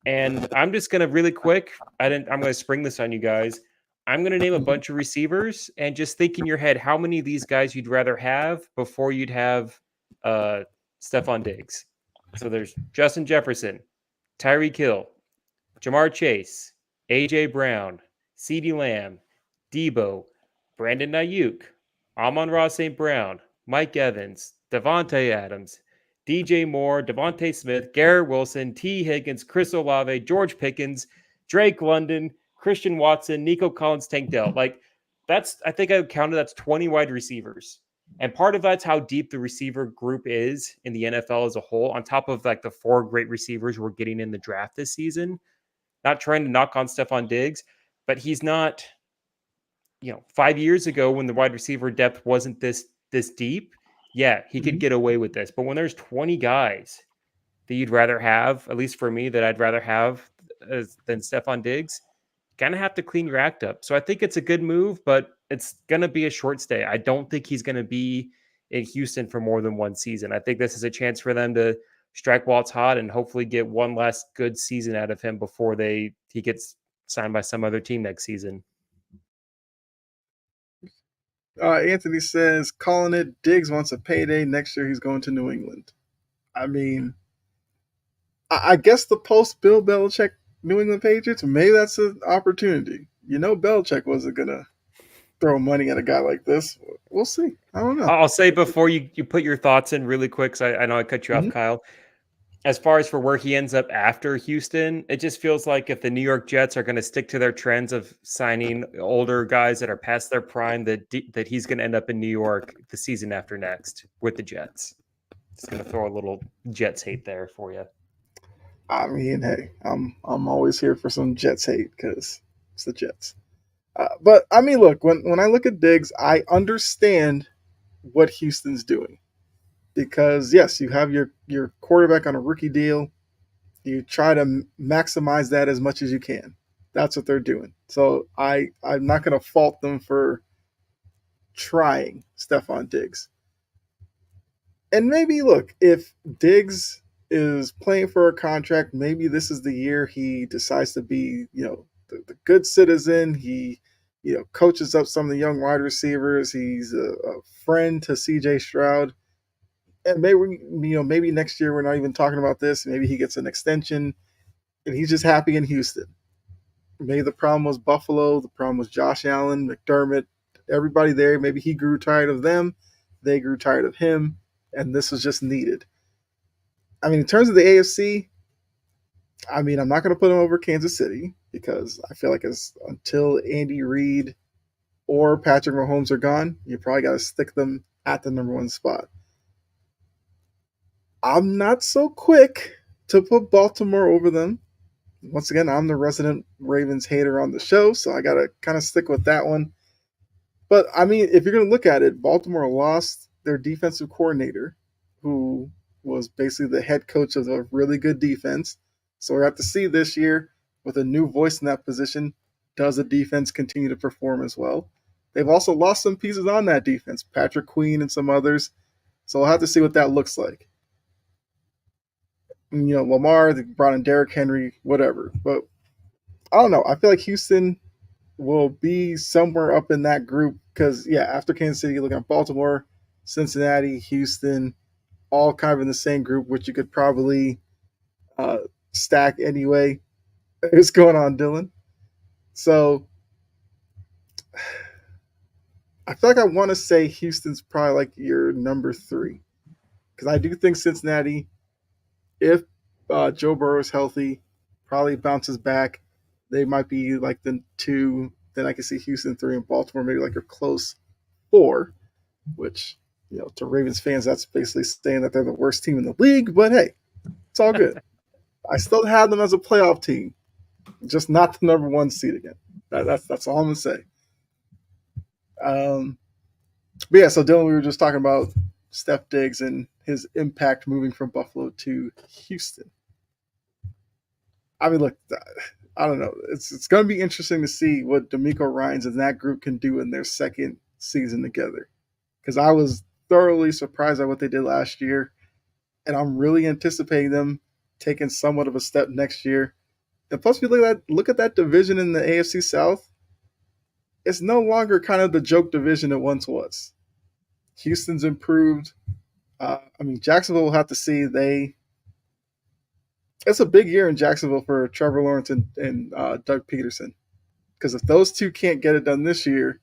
And I'm just going to really quick, I'm going to spring this on you guys. I'm going to name a bunch of receivers and just think in your head how many of these guys you'd rather have before you'd have Stefon Diggs. So there's Justin Jefferson, Tyreek Hill, Jamar Chase, A.J. Brown, CeeDee Lamb, Debo, Brandon Ayuk, Amon-Ra St. Brown, Mike Evans, Devontae Adams, DJ Moore, Devontae Smith, Garrett Wilson, T. Higgins, Chris Olave, George Pickens, Drake London, Christian Watson, Nico Collins, Tank Dell. I think I counted that's 20 wide receivers. And part of that's how deep the receiver group is in the NFL as a whole, on top of the 4 great receivers we're getting in the draft this season. Not trying to knock on Stefon Diggs, but he's not, 5 years ago when the wide receiver depth wasn't this this deep, yeah, he could Mhm. get away with this. But when there's 20 guys that you'd rather have, at least for me, that I'd rather have than Stefon Diggs, kind of have to clean your act up. So I think it's a good move, but it's going to be a short stay. I don't think he's going to be in Houston for more than one season. I think this is a chance for them to strike while it's hot and hopefully get one last good season out of him before he gets signed by some other team next season. Anthony says, calling it, Diggs wants a payday. Next year he's going to New England. I mean, I guess the post Bill Belichick New England Patriots, maybe that's an opportunity. Belichick wasn't going to throw money at a guy like this. We'll see. I don't know. I'll say before you put your thoughts in really quick, because I know I cut you off, Kyle. As far as for where he ends up after Houston, it just feels like if the New York Jets are going to stick to their trends of signing older guys that are past their prime, that he's going to end up in New York the season after next with the Jets. Just going to throw a little Jets hate there for you. I mean, hey, I'm always here for some Jets hate because it's the Jets. But I mean, look, when I look at Diggs, I understand what Houston's doing because yes, you have your quarterback on a rookie deal. You try to maximize that as much as you can. That's what they're doing. So I'm not going to fault them for trying Stefon Diggs. And maybe look, if Diggs is playing for a contract, maybe this is the year he decides to be, the good citizen. He, coaches up some of the young wide receivers. He's a friend to CJ Stroud. And maybe next year we're not even talking about this. Maybe he gets an extension and he's just happy in Houston. Maybe the problem was Buffalo. The problem was Josh Allen, McDermott, everybody there. Maybe he grew tired of them. They grew tired of him. And this was just needed. I mean, in terms of the AFC, I mean, I'm not going to put them over Kansas City because I feel like until Andy Reid or Patrick Mahomes are gone, you probably got to stick them at the number one spot. I'm not so quick to put Baltimore over them. Once again, I'm the resident Ravens hater on the show, so I got to kind of stick with that one. But, I mean, if you're going to look at it, Baltimore lost their defensive coordinator, who was basically the head coach of a really good defense. So we're going to have to see this year with a new voice in that position, does the defense continue to perform as well? They've also lost some pieces on that defense, Patrick Queen and some others. So we'll have to see what that looks like. Lamar, they brought in Derrick Henry, whatever. But I don't know. I feel like Houston will be somewhere up in that group because, yeah, after Kansas City, you look at Baltimore, Cincinnati, Houston, all kind of in the same group, which you could probably stack anyway. What's going on, Dylan? So I feel like I want to say Houston's probably like your number 3 because I do think Cincinnati, if Joe Burrow is healthy, probably bounces back. They might be like the 2. Then I can see Houston 3 and Baltimore maybe like a close 4, which, to Ravens fans, that's basically saying that they're the worst team in the league. But hey, it's all good. I still have them as a playoff team, just not the number 1 seed again. That's all I'm gonna say. But yeah, so Dylan, we were just talking about Steph Diggs and his impact moving from Buffalo to Houston. I mean, look, I don't know. It's going to be interesting to see what D'Amico Ryans and that group can do in their second season together. Because I was thoroughly surprised at what they did last year, and I'm really anticipating them taking somewhat of a step next year. And plus, we look at that division in the AFC South. It's no longer kind of the joke division it once was. Houston's improved. I mean, Jacksonville will have to see. It's a big year in Jacksonville for Trevor Lawrence and Doug Peterson. Because if those two can't get it done this year,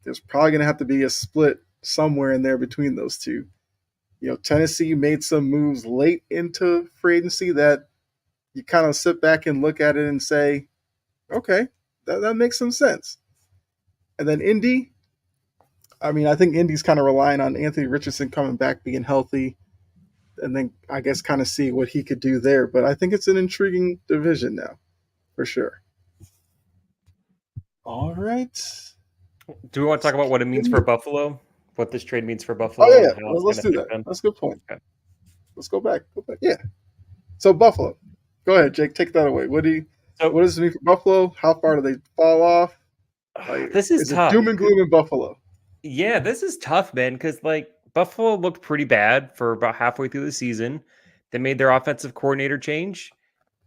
there's probably going to have to be a split somewhere in there between those two. Tennessee made some moves late into free agency that you kind of sit back and look at it and say, okay, that makes some sense. And then Indy, I mean, I think Indy's kind of relying on Anthony Richardson coming back, being healthy, and then I guess kind of see what he could do there. But I think it's an intriguing division now, for sure. All right. Do we want to talk about what it means for Buffalo? what this trade means for Oh Buffalo yeah, and how it's let's going to do affect that. them. That's a good point. Okay. Let's go back. Yeah. So Buffalo. Go ahead, Jake. Take that away. What So does it mean for Buffalo? How far do they fall off? Like, this is is it tough. doom and gloom in Buffalo? Yeah, this is tough, man, because like Buffalo looked pretty bad for about halfway through the season. They made their offensive coordinator change.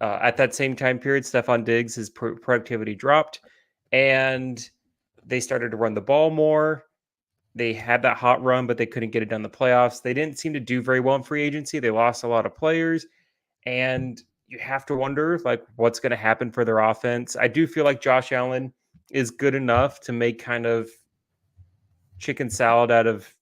At that same time period, Stefon Diggs, his productivity dropped, and they started to run the ball more. They had that hot run, but they couldn't get it done in the playoffs. They didn't seem to do very well in free agency. They lost a lot of players, and you have to wonder like what's going to happen for their offense. I do feel like Josh Allen is good enough to make kind of chicken salad out of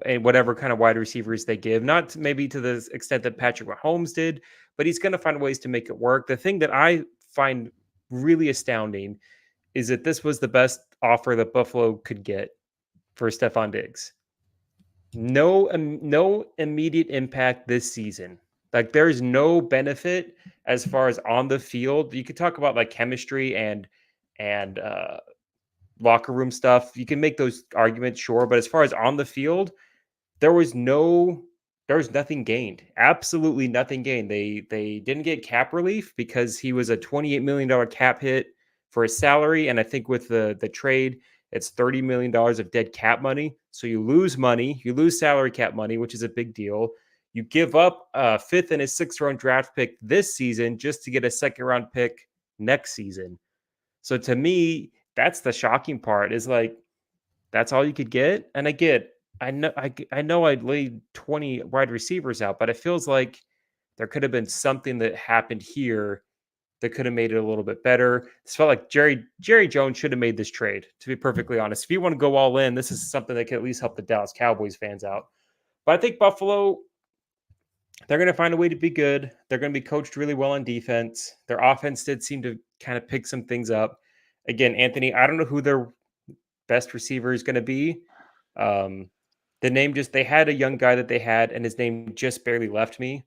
and whatever kind of wide receivers they give. Not maybe to the extent that Patrick Mahomes did, but he's going to find ways to make it work. The thing that I find really astounding is that this was the best offer that Buffalo could get for Stefon Diggs. No immediate impact this season. Like there's no benefit as far as on the field. You could talk about like chemistry and locker room stuff. You can make those arguments, sure, but as far as on the field, there was nothing gained. Absolutely nothing gained. They didn't get cap relief because he was a $28 million cap hit for his salary. And I think with the trade, it's $30 million of dead cap money. So you lose money, you lose salary cap money, which is a big deal. You give up a 5th and a 6th round draft pick this season just to get a 2nd round pick next season. So to me, that's the shocking part is like, that's all you could get. And I know I laid 20 wide receivers out, but it feels like there could have been something that happened here that could have made it a little bit better. It felt like Jerry Jones should have made this trade, to be perfectly honest. If you want to go all in, this is something that could at least help the Dallas Cowboys fans out. But I think Buffalo, they're going to find a way to be good. They're going to be coached really well on defense. Their offense did seem to kind of pick some things up. Again, Anthony, I don't know who their best receiver is going to be. The name they had a young guy that they had, and his name just barely left me.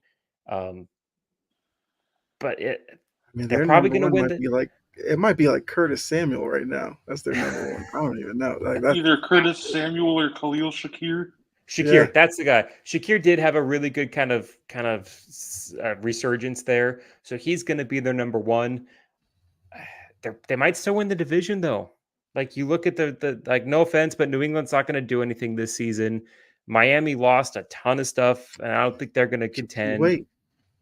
But I mean, they're their probably number going to one win might be like Curtis Samuel right now. That's their number one. I don't even know. Like that. Either Curtis Samuel or Khalil Shakir. Yeah. Shakir, that's the guy. Shakir did have a really good kind of resurgence there, so he's going to be their number one. They might still win the division though. Like you look at the like, no offense, but New England's not going to do anything this season. Miami lost a ton of stuff, and I don't think they're going to contend. Wait.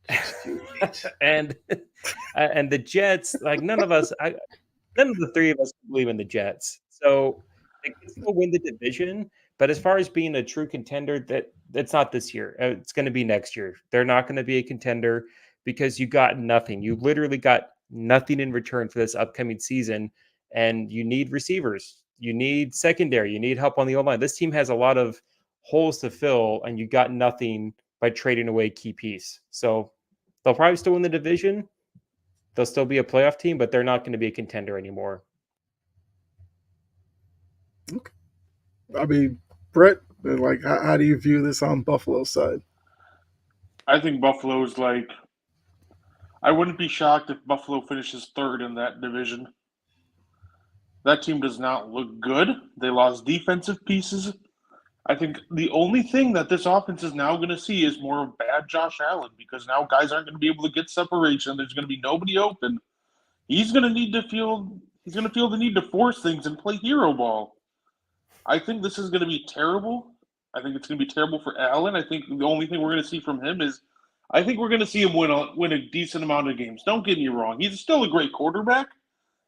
Just you wait. and the Jets, like none of the three of us believe in the Jets. So they can still win the division, but as far as being a true contender, that's not this year. It's going to be next year. They're not going to be a contender because you got nothing. You literally got nothing in return for this upcoming season, and you need receivers. You need secondary. You need help on the O-line. This team has a lot of holes to fill, and you got nothing by trading away key piece. So they'll probably still win the division. They'll still be a playoff team, but they're not going to be a contender anymore. Okay. I mean, Brett, like, how do you view this on Buffalo's side? I think Buffalo's like, I wouldn't be shocked if Buffalo finishes 3rd in that division. That team does not look good. They lost defensive pieces. I think the only thing that this offense is now going to see is more of bad Josh Allen because now guys aren't going to be able to get separation. There's going to be nobody open. He's going to feel the need to force things and play hero ball. I think this is going to be terrible. I think it's going to be terrible for Allen. I think the only thing we're going to see from him is I think we're going to see him win a decent amount of games. Don't get me wrong. He's still a great quarterback,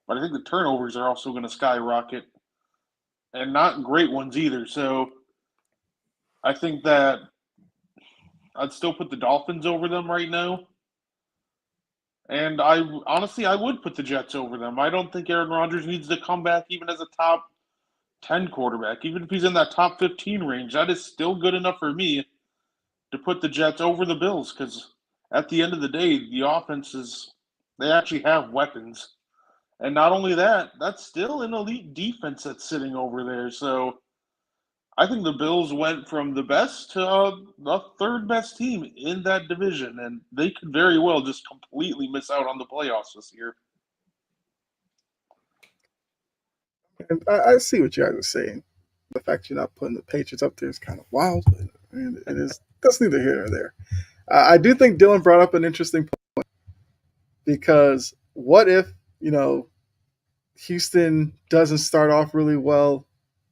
but I think the turnovers are also going to skyrocket and not great ones either. So I think that I'd still put the Dolphins over them right now. And I would put the Jets over them. I don't think Aaron Rodgers needs to come back even as a top 10 quarterback. Even if he's in that top 15 range, that is still good enough for me to put the Jets over the Bills because at the end of the day, the offense they actually have weapons. And not only that, that's still an elite defense that's sitting over there. So I think the Bills went from the best to the 3rd best team in that division, and they could very well just completely miss out on the playoffs this year. And I see what you guys are saying. the fact you're not putting the Patriots up there is kind of wild. But it is. That's neither here nor there. I do think Dylan brought up an interesting point because what if Houston doesn't start off really well?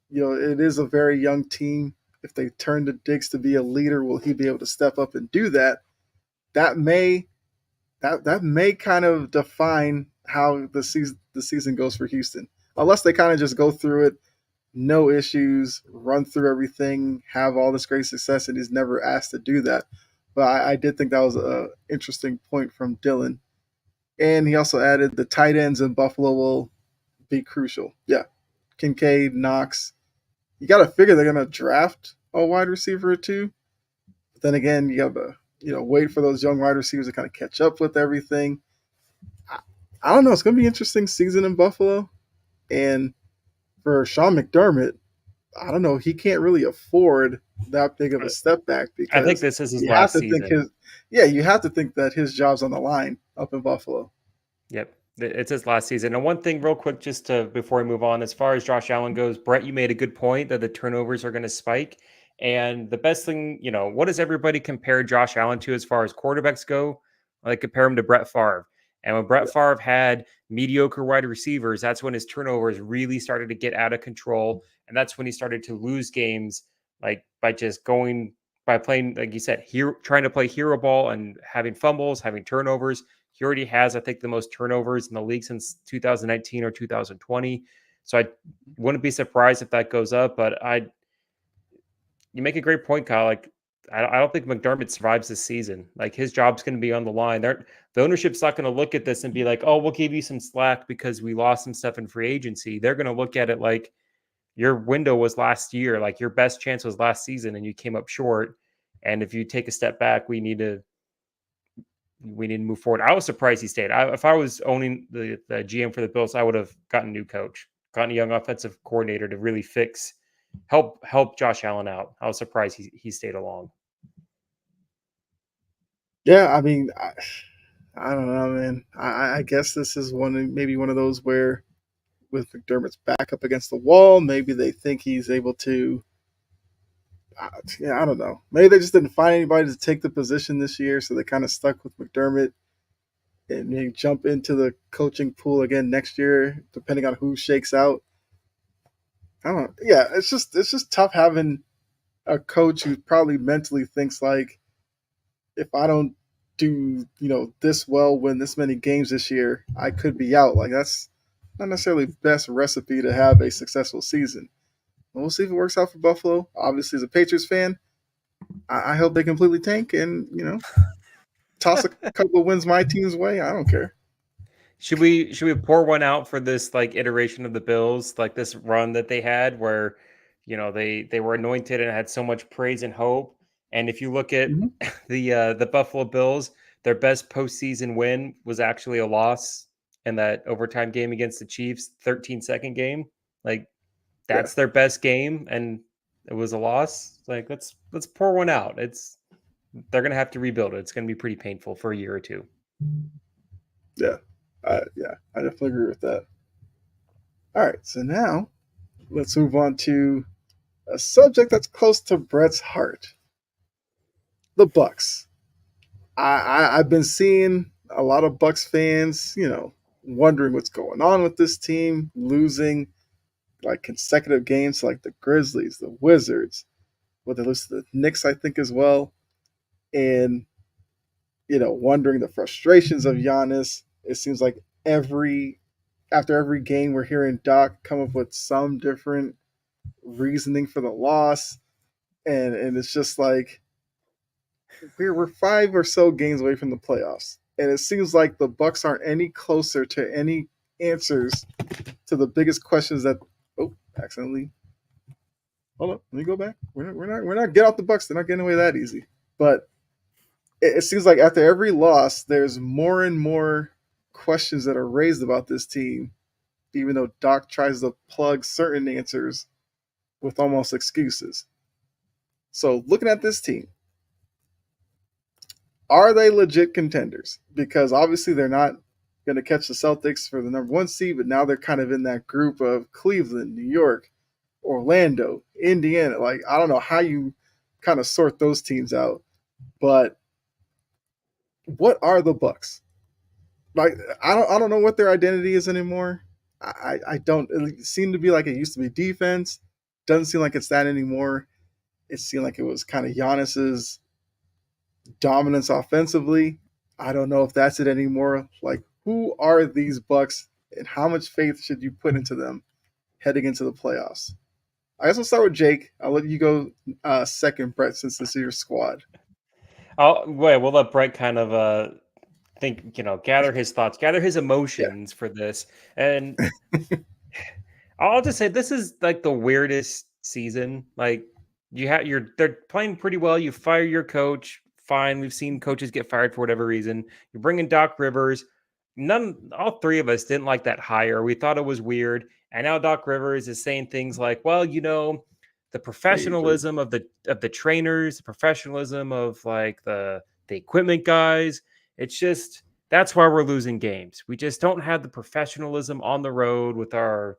It is a very young team. If they turn to Diggs to be a leader, will he be able to step up and do that? That may kind of define how the season goes for Houston. Unless they kind of just go through it, no issues, run through everything, have all this great success, and he's never asked to do that. But I did think that was an interesting point from Dylan. And he also added the tight ends in Buffalo will be crucial. Yeah, Kincaid, Knox. You got to figure they're going to draft a wide receiver or two. But then again, you got to wait for those young wide receivers to kind of catch up with everything. I don't know. It's going to be an interesting season in Buffalo. And for Sean McDermott, I don't know. He can't really afford that big of a step back because I think this is his last season. You have to think that his job's on the line up in Buffalo. Yep. It's his last season. And one thing real quick, before we move on, as far as Josh Allen goes, Brett, you made a good point that the turnovers are going to spike. And the best thing, what does everybody compare Josh Allen to as far as quarterbacks go? They compare him to Brett Favre. And when Brett Favre had mediocre wide receivers, that's when his turnovers really started to get out of control. And that's when he started to lose games, like by playing, like you said, trying to play hero ball and having fumbles, having turnovers. He already has, I think, the most turnovers in the league since 2019 or 2020. So I wouldn't be surprised if that goes up. But you make a great point, Kyle. Like, I don't think McDermott survives this season. Like, his job's going to be on the line. The ownership's not going to look at this and be like, oh, we'll give you some slack because we lost some stuff in free agency. They're going to look at it like your window was last year. Like, your best chance was last season and you came up short. And if you take a step back, we need to move forward. I was surprised he stayed. If I was owning the GM for the Bills, I would have gotten a new coach, gotten a young offensive coordinator to really help Josh Allen out. I was surprised he stayed along. Yeah, I mean, I don't know, man. I guess this is maybe one of those where with McDermott's back up against the wall, maybe they think he's able to. I don't know. Maybe they just didn't find anybody to take the position this year, so they kind of stuck with McDermott and maybe jump into the coaching pool again next year, depending on who shakes out. I don't know. Yeah, it's just tough having a coach who probably mentally thinks like, if I don't do this well, win this many games this year, I could be out. Like, that's not necessarily the best recipe to have a successful season. We'll see if it works out for Buffalo. Obviously, as a Patriots fan, I hope they completely tank and toss a couple of wins my team's way. I don't care. Should we pour one out for this like iteration of the Bills, like this run that they had where they were anointed and had so much praise and hope? And if you look at the Buffalo Bills, their best postseason win was actually a loss in that overtime game against the Chiefs, 13-second game. Like, that's their best game, and it was a loss. Like, let's pour one out. They're gonna have to rebuild it. It's gonna be pretty painful for a year or two. Yeah, I definitely agree with that. All right, so now let's move on to a subject that's close to Brett's heart: the Bucks. I've been seeing a lot of Bucks fans, wondering what's going on with this team, losing like consecutive games like the Grizzlies, the Wizards, they lose to the Knicks, I think, as well. And, wondering the frustrations of Giannis. It seems like after every game, we're hearing Doc come up with some different reasoning for the loss. And it's just like, we're 5 or so games away from the playoffs. And it seems like the Bucks aren't any closer to any answers to the biggest questions that accidentally. Hold up, let me go back. We're not get off the Bucks. They're not getting away that easy. But it seems like after every loss, there's more and more questions that are raised about this team, even though Doc tries to plug certain answers with almost excuses. So looking at this team, are they legit contenders? Because obviously they're not going to catch the Celtics for the number 1 seed, but now they're kind of in that group of Cleveland, New York, Orlando, Indiana. Like, I don't know how you kind of sort those teams out, but what are the Bucks? Like, I don't know what their identity is anymore. I don't. It seemed to be like it used to be defense. Doesn't seem like it's that anymore. It seemed like it was kind of Giannis's dominance offensively. I don't know if that's it anymore. Like, who are these Bucks, and how much faith should you put into them heading into the playoffs? I guess I'll start with Jake. I'll let you go second, Brett, since this is your squad. We'll let Brett kind of think, gather his thoughts, gather his Yeah. emotions for this. And I'll just say this is like the weirdest season. Like they're playing pretty well. You fire your coach, fine. We've seen coaches get fired for whatever reason. You're bringing Doc Rivers. All three of us didn't like that hire. We thought it was weird. And now Doc Rivers is saying things like, well, the Favorite. professionalism of the trainers, the professionalism of like the equipment guys. It's just that's why we're losing games. We just don't have the professionalism on the road with our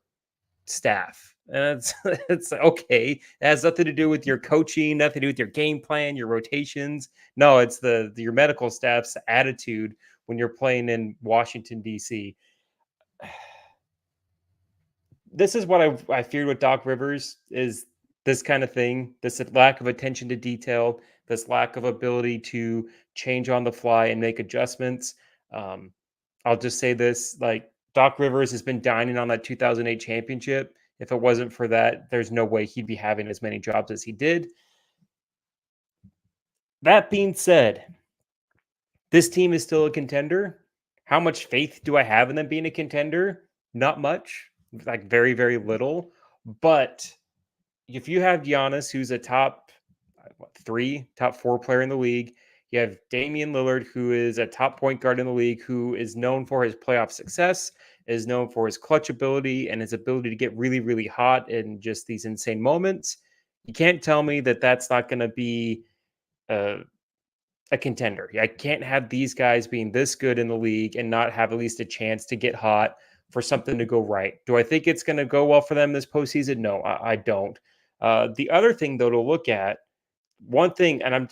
staff. And it's okay. It has nothing to do with your coaching, nothing to do with your game plan, your rotations. No, it's your medical staff's attitude when you're playing in Washington D.C. This is what I feared with Doc Rivers is this kind of thing, this lack of attention to detail, this lack of ability to change on the fly and make adjustments. Um, I'll just say this, like Doc Rivers has been dining on that 2008 championship. If it wasn't for that, there's no way he'd be having as many jobs as he did. That being said, this team is still a contender. How much faith do I have in them being a contender? Not much, like very, very little. But if you have Giannis, who's a top four player in the league, you have Damian Lillard, who is a top point guard in the league, who is known for his playoff success, is known for his clutch ability and his ability to get really, really hot in just these insane moments. You can't tell me that that's not going to be a, a contender. I can't have these guys being this good in the league and not have at least a chance to get hot for something to go right. Do I think it's going to go well for them this postseason? No, I don't. The other thing, though, to look at, one thing, and I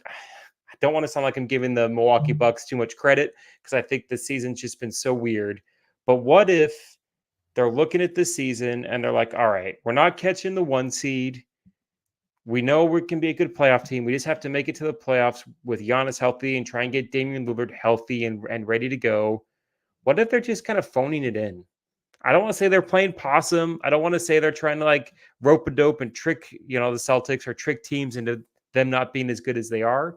don't want to sound like I'm giving the Milwaukee Bucks too much credit because I think this season's just been so weird. But what if they're looking at this season and they're like, all right, we're not catching the 1 seed. We know we can be a good playoff team. We just have to make it to the playoffs with Giannis healthy and try and get Damian Lillard healthy and ready to go. What if they're just kind of phoning it in? I don't want to say they're playing possum. I don't want to say they're trying to like rope a dope and trick, the Celtics or trick teams into them not being as good as they are.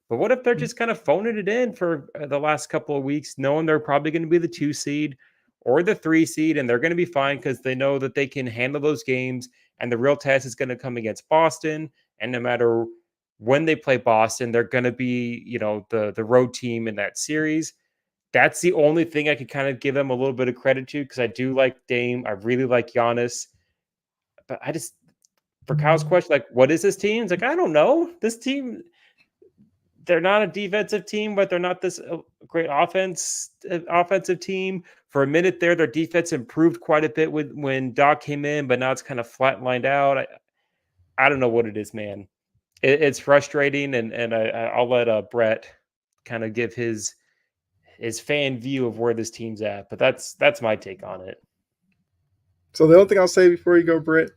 But what if they're just kind of phoning it in for the last couple of weeks, knowing they're probably going to be the 2 seed or the 3 seed, and they're going to be fine because they know that they can handle those games. And the real test is going to come against Boston. And no matter when they play Boston, they're going to be, the road team in that series. That's the only thing I could kind of give them a little bit of credit to because I do like Dame. I really like Giannis. But I just, for Kyle's question, like, what is this team? It's like, I don't know. This team, they're not a defensive team, but they're not this great offensive team. For a minute there, their defense improved quite a bit when Doc came in, but now it's kind of flatlined out. I don't know what it is, man. It's frustrating, and I'll let Brett kind of give his fan view of where this team's at. But that's my take on it. So the only thing I'll say before you go, Brett,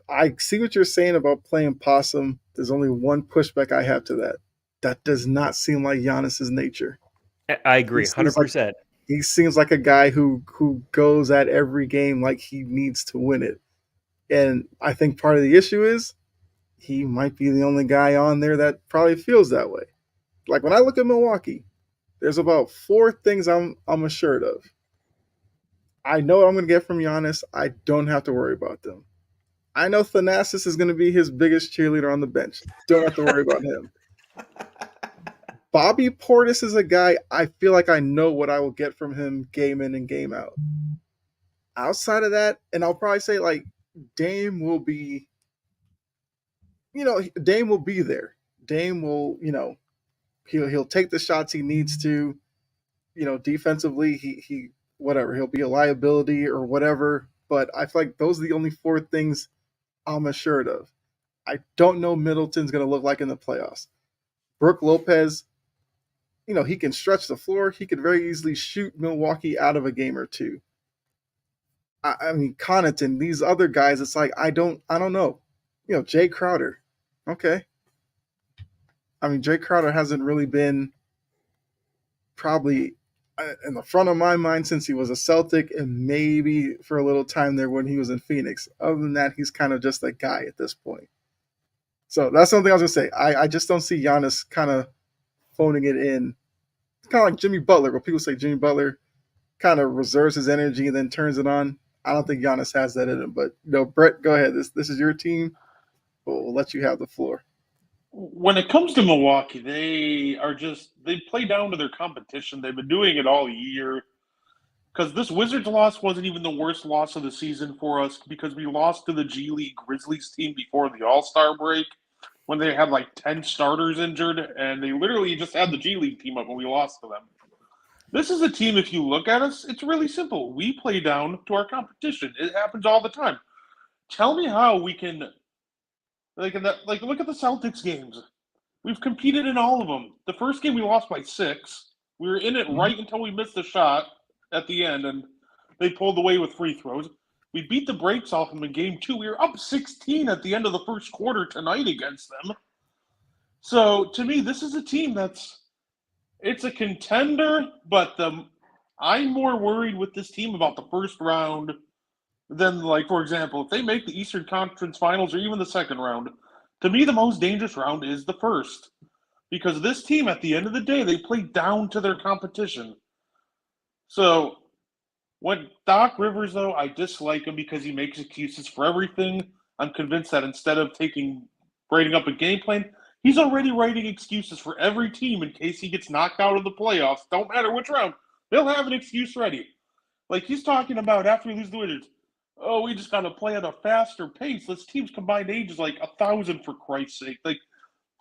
I see what you're saying about playing possum. There's only one pushback I have to that. That does not seem like Giannis's nature. I He agree, seems like 100%. he seems like a guy who goes at every game like he needs to win it. And I think part of the issue is he might be the only guy on there that probably feels that way. Like when I look at Milwaukee, there's about 4 things I'm assured of. I know what I'm going to get from Giannis. I don't have to worry about them. I know Thanasis is going to be his biggest cheerleader on the bench. Don't have to worry about him. Bobby Portis is a guy I feel like I know what I will get from him game in and game out. Outside of that, and I'll probably say like Dame will be, Dame will be there. Dame will, he'll take the shots he needs to. Defensively, he whatever, he'll be a liability or whatever. but I feel like those are the only four things I'm assured of. I don't know Middleton's going to look like in the playoffs. Brooke Lopez, he can stretch the floor. He could very easily shoot Milwaukee out of a game or two. I mean, Connaughton, these other guys, it's like I don't know. Jay Crowder, okay. I mean, Jay Crowder hasn't really been probably in the front of my mind since he was a Celtic and maybe for a little time there when he was in Phoenix. Other than that, he's kind of just a guy at this point. So that's something I was going to say. I just don't see Giannis kind of phoning it in. It's kind of like Jimmy Butler, where people say Jimmy Butler kind of reserves his energy and then turns it on. I don't think Giannis has that in him. But, Brett, go ahead. This is your team. We'll let you have the floor. When it comes to Milwaukee, they play down to their competition. They've been doing it all year. Because this Wizards loss wasn't even the worst loss of the season for us because we lost to the G League Grizzlies team before the All-Star break when they had like 10 starters injured, and they literally just had the G League team up when we lost to them. This is a team, if you look at us, it's really simple. We play down to our competition. It happens all the time. Tell me how we can look at the Celtics games. We've competed in all of them. The first game we lost by 6. We were in it right until we missed the shot at the end, and they pulled away with free throws. We beat the brakes off them in game 2. We were up 16 at the end of the first quarter tonight against them. So, to me, this is a team it's a contender, but I'm more worried with this team about the first round than, for example, if they make the Eastern Conference Finals or even the second round. To me, the most dangerous round is the first. Because this team, at the end of the day, they play down to their competition. So, when Doc Rivers, though, I dislike him because he makes excuses for everything. I'm convinced that instead of writing up a game plan, he's already writing excuses for every team in case he gets knocked out of the playoffs. Don't matter which round. They'll have an excuse ready. He's talking about after we lose the Wizards, we just got to play at a faster pace. This team's combined age is 1,000 for Christ's sake.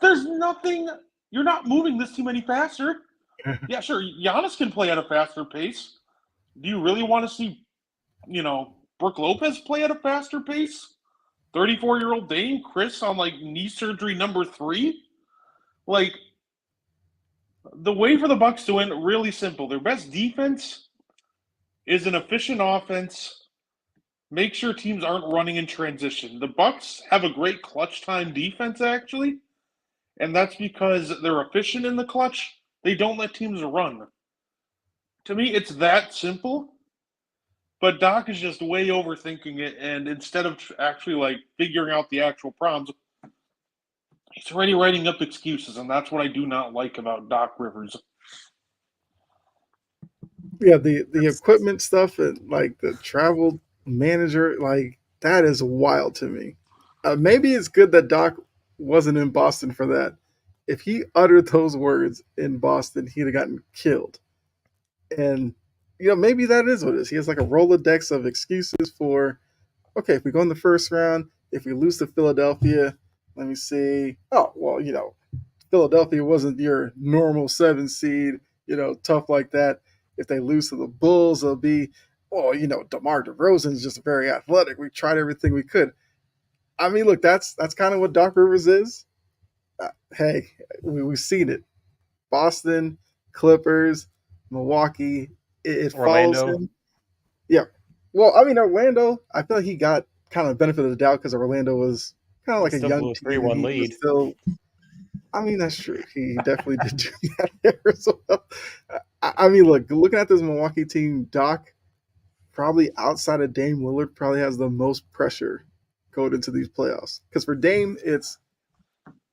There's nothing. You're not moving this team any faster. Yeah, sure. Giannis can play at a faster pace. Do you really want to see, Brooke Lopez play at a faster pace? 34-year-old Dame, Chris on knee surgery number 3? The way for the Bucks to win, really simple. Their best defense is an efficient offense. Make sure teams aren't running in transition. The Bucks have a great clutch time defense, actually, and that's because they're efficient in the clutch. They don't let teams run. To me, it's that simple. But Doc is just way overthinking it, and instead of actually figuring out the actual problems, he's already writing up excuses, and that's what I do not like about Doc Rivers. Yeah, the equipment stuff and the travel manager, that is wild to me. Maybe it's good that Doc wasn't in Boston for that. If he uttered those words in Boston, he'd have gotten killed. And maybe that is what it is. He has a Rolodex of excuses for, okay, if we go in the first round, if we lose to Philadelphia, let me see. Oh, well, Philadelphia wasn't your normal 7 seed, tough like that. If they lose to the Bulls, they'll be, DeMar DeRozan's just very athletic. We tried everything we could. I mean, look, that's kind of what Doc Rivers is. Hey, we've seen it. Boston, Clippers, Milwaukee, it follows him. Yeah. Well, I mean, Orlando, I feel like he got kind of the benefit of the doubt because Orlando was kind of like a young team. 3-1 lead. I mean, that's true. He definitely did do that there as well. I mean, looking at this Milwaukee team, Doc, probably outside of Dame Lillard, probably has the most pressure going into these playoffs. Because for Dame, it's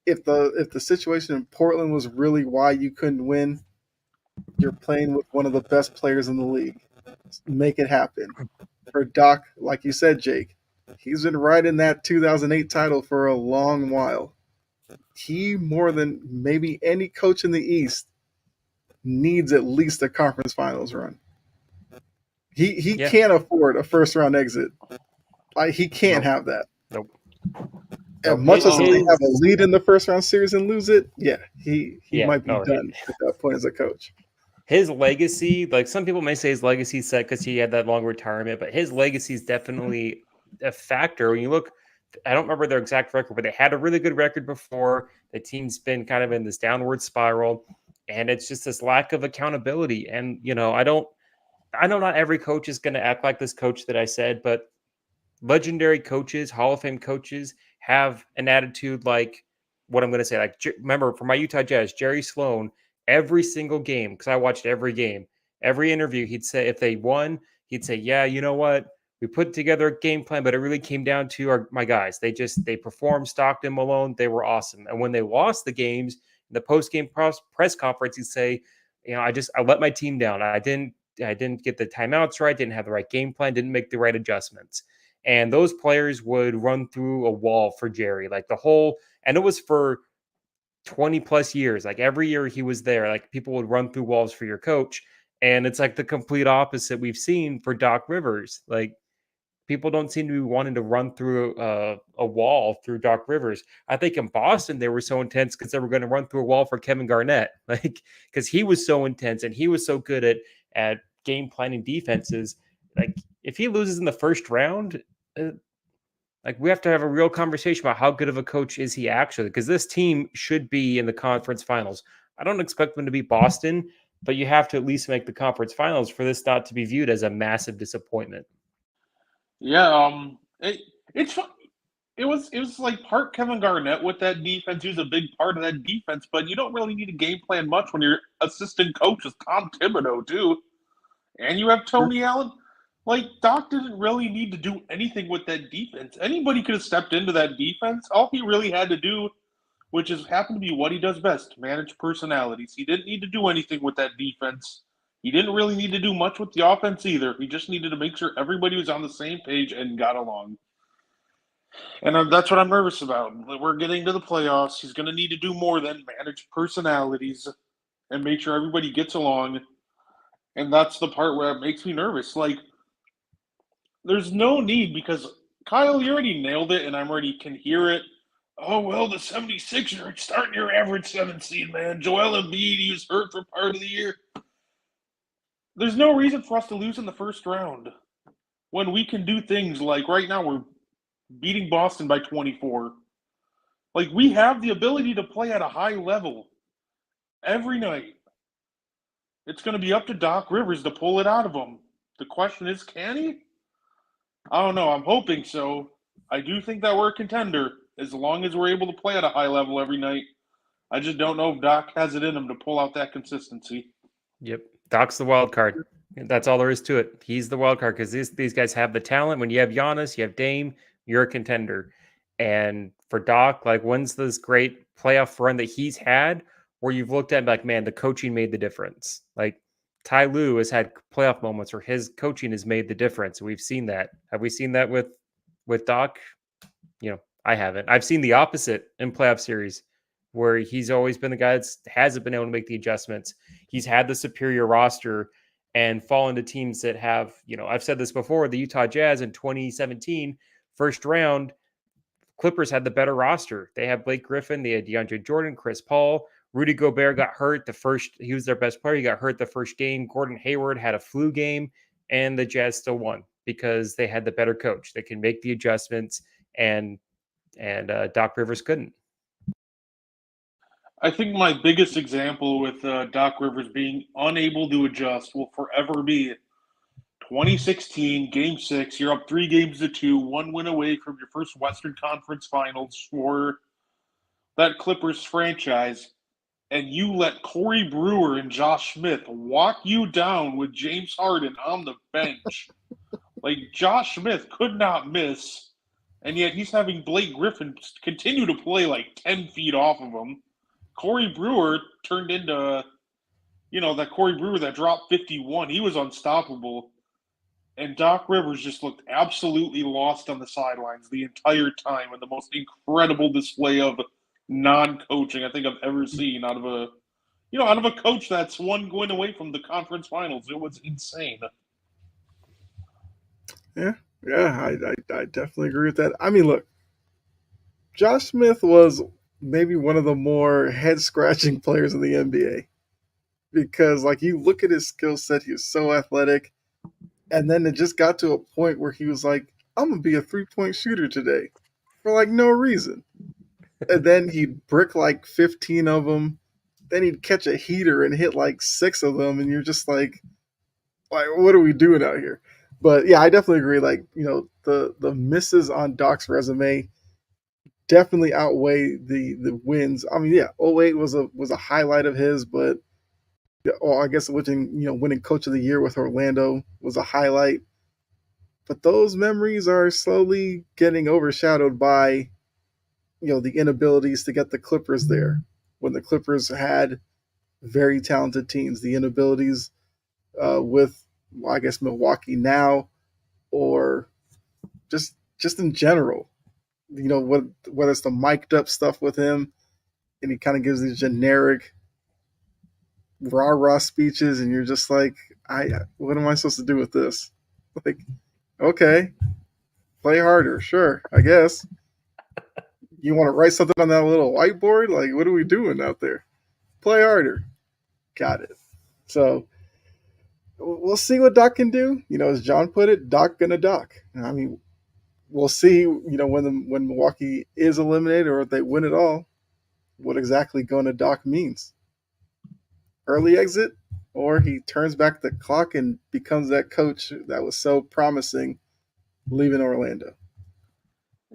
if the situation in Portland was really why you couldn't win, you're playing with one of the best players in the league. Make it happen. For Doc, like you said, Jake, he's been riding that 2008 title for a long while. He, more than maybe any coach in the East, needs at least a conference finals run. He can't afford a first round exit. He can't have that. Nope. As much as they have a lead in the first round series and lose it, yeah, he might be done at that point as a coach. his legacy, like some people may say his legacy is set because he had that long retirement, but his legacy is definitely a factor. When you look, I don't remember their exact record, but they had a really good record before. The team's been kind of in this downward spiral, and it's just this lack of accountability. And, I know not every coach is going to act like this coach that I said, but legendary coaches, Hall of Fame coaches have an attitude like what I'm going to say. Like, remember for my Utah Jazz, Jerry Sloan, every single game, because I watched every game, every interview, he'd say if they won, he'd say, yeah, you know what? We put together a game plan, but it really came down to my guys. They performed. Stockton, Malone, they were awesome. And when they lost the games, the post game press conference, he'd say, I let my team down. I didn't get the timeouts right. Didn't have the right game plan. Didn't make the right adjustments. And those players would run through a wall for Jerry, and it was for 20 plus years. Like every year he was there, like people would run through walls for your coach. And it's like the complete opposite we've seen for Doc Rivers. Like people don't seem to be wanting to run through a wall through Doc Rivers. I think in Boston, they were so intense because they were going to run through a wall for Kevin Garnett, like because he was so intense and he was so good at game planning defenses. Like if he loses in the first round, uh, like we have to have a real conversation about how good of a coach is he actually, because this team should be in the conference finals. I don't expect them to beat Boston, but you have to at least make the conference finals for this not to be viewed as a massive disappointment. Yeah, it's fu- it was like part Kevin Garnett with that defense. He was a big part of that defense, but you don't really need a game plan much when your assistant coach is Tom Thibodeau too, and you have Tony Allen. Like Doc didn't really need to do anything with that defense. Anybody could have stepped into that defense. All he really had to do, which is happened to be what he does best, manage personalities. He didn't need to do anything with that defense. He didn't really need to do much with the offense either. He just needed to make sure everybody was on the same page and got along. And that's what I'm nervous about. We're getting to the playoffs. He's going to need to do more than manage personalities and make sure everybody gets along. And that's the part where it makes me nervous. Like, there's no need because Kyle, you already nailed it, and I already can hear it. Oh, well, the 76ers are starting your average 7 seed, man. Joel Embiid, he was hurt for part of the year. There's no reason for us to lose in the first round when we can do things like right now we're beating Boston by 24. Like, we have the ability to play at a high level every night. It's going to be up to Doc Rivers to pull it out of him. The question is, can he? I don't know. I'm hoping so. I do think that we're a contender as long as we're able to play at a high level every night. I just don't know if Doc has it in him to pull out that consistency. Yep. Doc's the wild card. That's all there is to it. He's the wild card because these guys have the talent. When you have Giannis, you have Dame, you're a contender. And for Doc, like when's this great playoff run that he's had where you've looked at like, man, the coaching made the difference. Like Ty Lue has had playoff moments where his coaching has made the difference. We've seen that. Have we seen that with Doc? I haven't. I've seen the opposite in playoff series where he's always been the guy that hasn't been able to make the adjustments. He's had the superior roster and fallen to teams that have, I've said this before, the Utah Jazz in 2017, first round, Clippers had the better roster. They had Blake Griffin, they had DeAndre Jordan, Chris Paul. Rudy Gobert got hurt he was their best player. He got hurt the first game. Gordon Hayward had a flu game, and the Jazz still won because they had the better coach. They can make the adjustments, and Doc Rivers couldn't. I think my biggest example with Doc Rivers being unable to adjust will forever be 2016, Game 6. You're up 3-2, 1 win away from your first Western Conference Finals for that Clippers franchise, and you let Corey Brewer and Josh Smith walk you down with James Harden on the bench. Like, Josh Smith could not miss, and yet he's having Blake Griffin continue to play like 10 feet off of him. Corey Brewer turned into, that Corey Brewer that dropped 51. He was unstoppable. And Doc Rivers just looked absolutely lost on the sidelines the entire time, and the most incredible display of non-coaching I think I've ever seen out of a coach that's one going away from the conference finals. It was insane. Yeah, I definitely agree with that. I mean, look, Josh Smith was maybe one of the more head scratching players in the NBA because like you look at his skill set, he was so athletic, and then it just got to a point where he was like, "I'm gonna be a 3-point shooter today," for like no reason, and then he'd brick like 15 of them. Then he'd catch a heater and hit like 6 of them, and you're just like, what are we doing out here? But yeah, I definitely agree. Like, the misses on Doc's resume definitely outweigh the wins. I mean, yeah, '08 was a highlight of his, but I guess winning Coach of the Year with Orlando was a highlight. But those memories are slowly getting overshadowed by the inabilities to get the Clippers there when the Clippers had very talented teams. The inabilities with, I guess, Milwaukee now, or just in general. Whether it's the mic'd up stuff with him, and he kind of gives these generic rah rah speeches, and you're just like, what am I supposed to do with this? Like, okay, play harder, sure, I guess. You want to write something on that little whiteboard? Like, what are we doing out there? Play harder. Got it. So we'll see what Doc can do. As John put it, Doc gonna Doc. I mean, we'll see. When Milwaukee is eliminated or if they win it all, what exactly going to Doc means. Early exit, or he turns back the clock and becomes that coach that was so promising, leaving Orlando.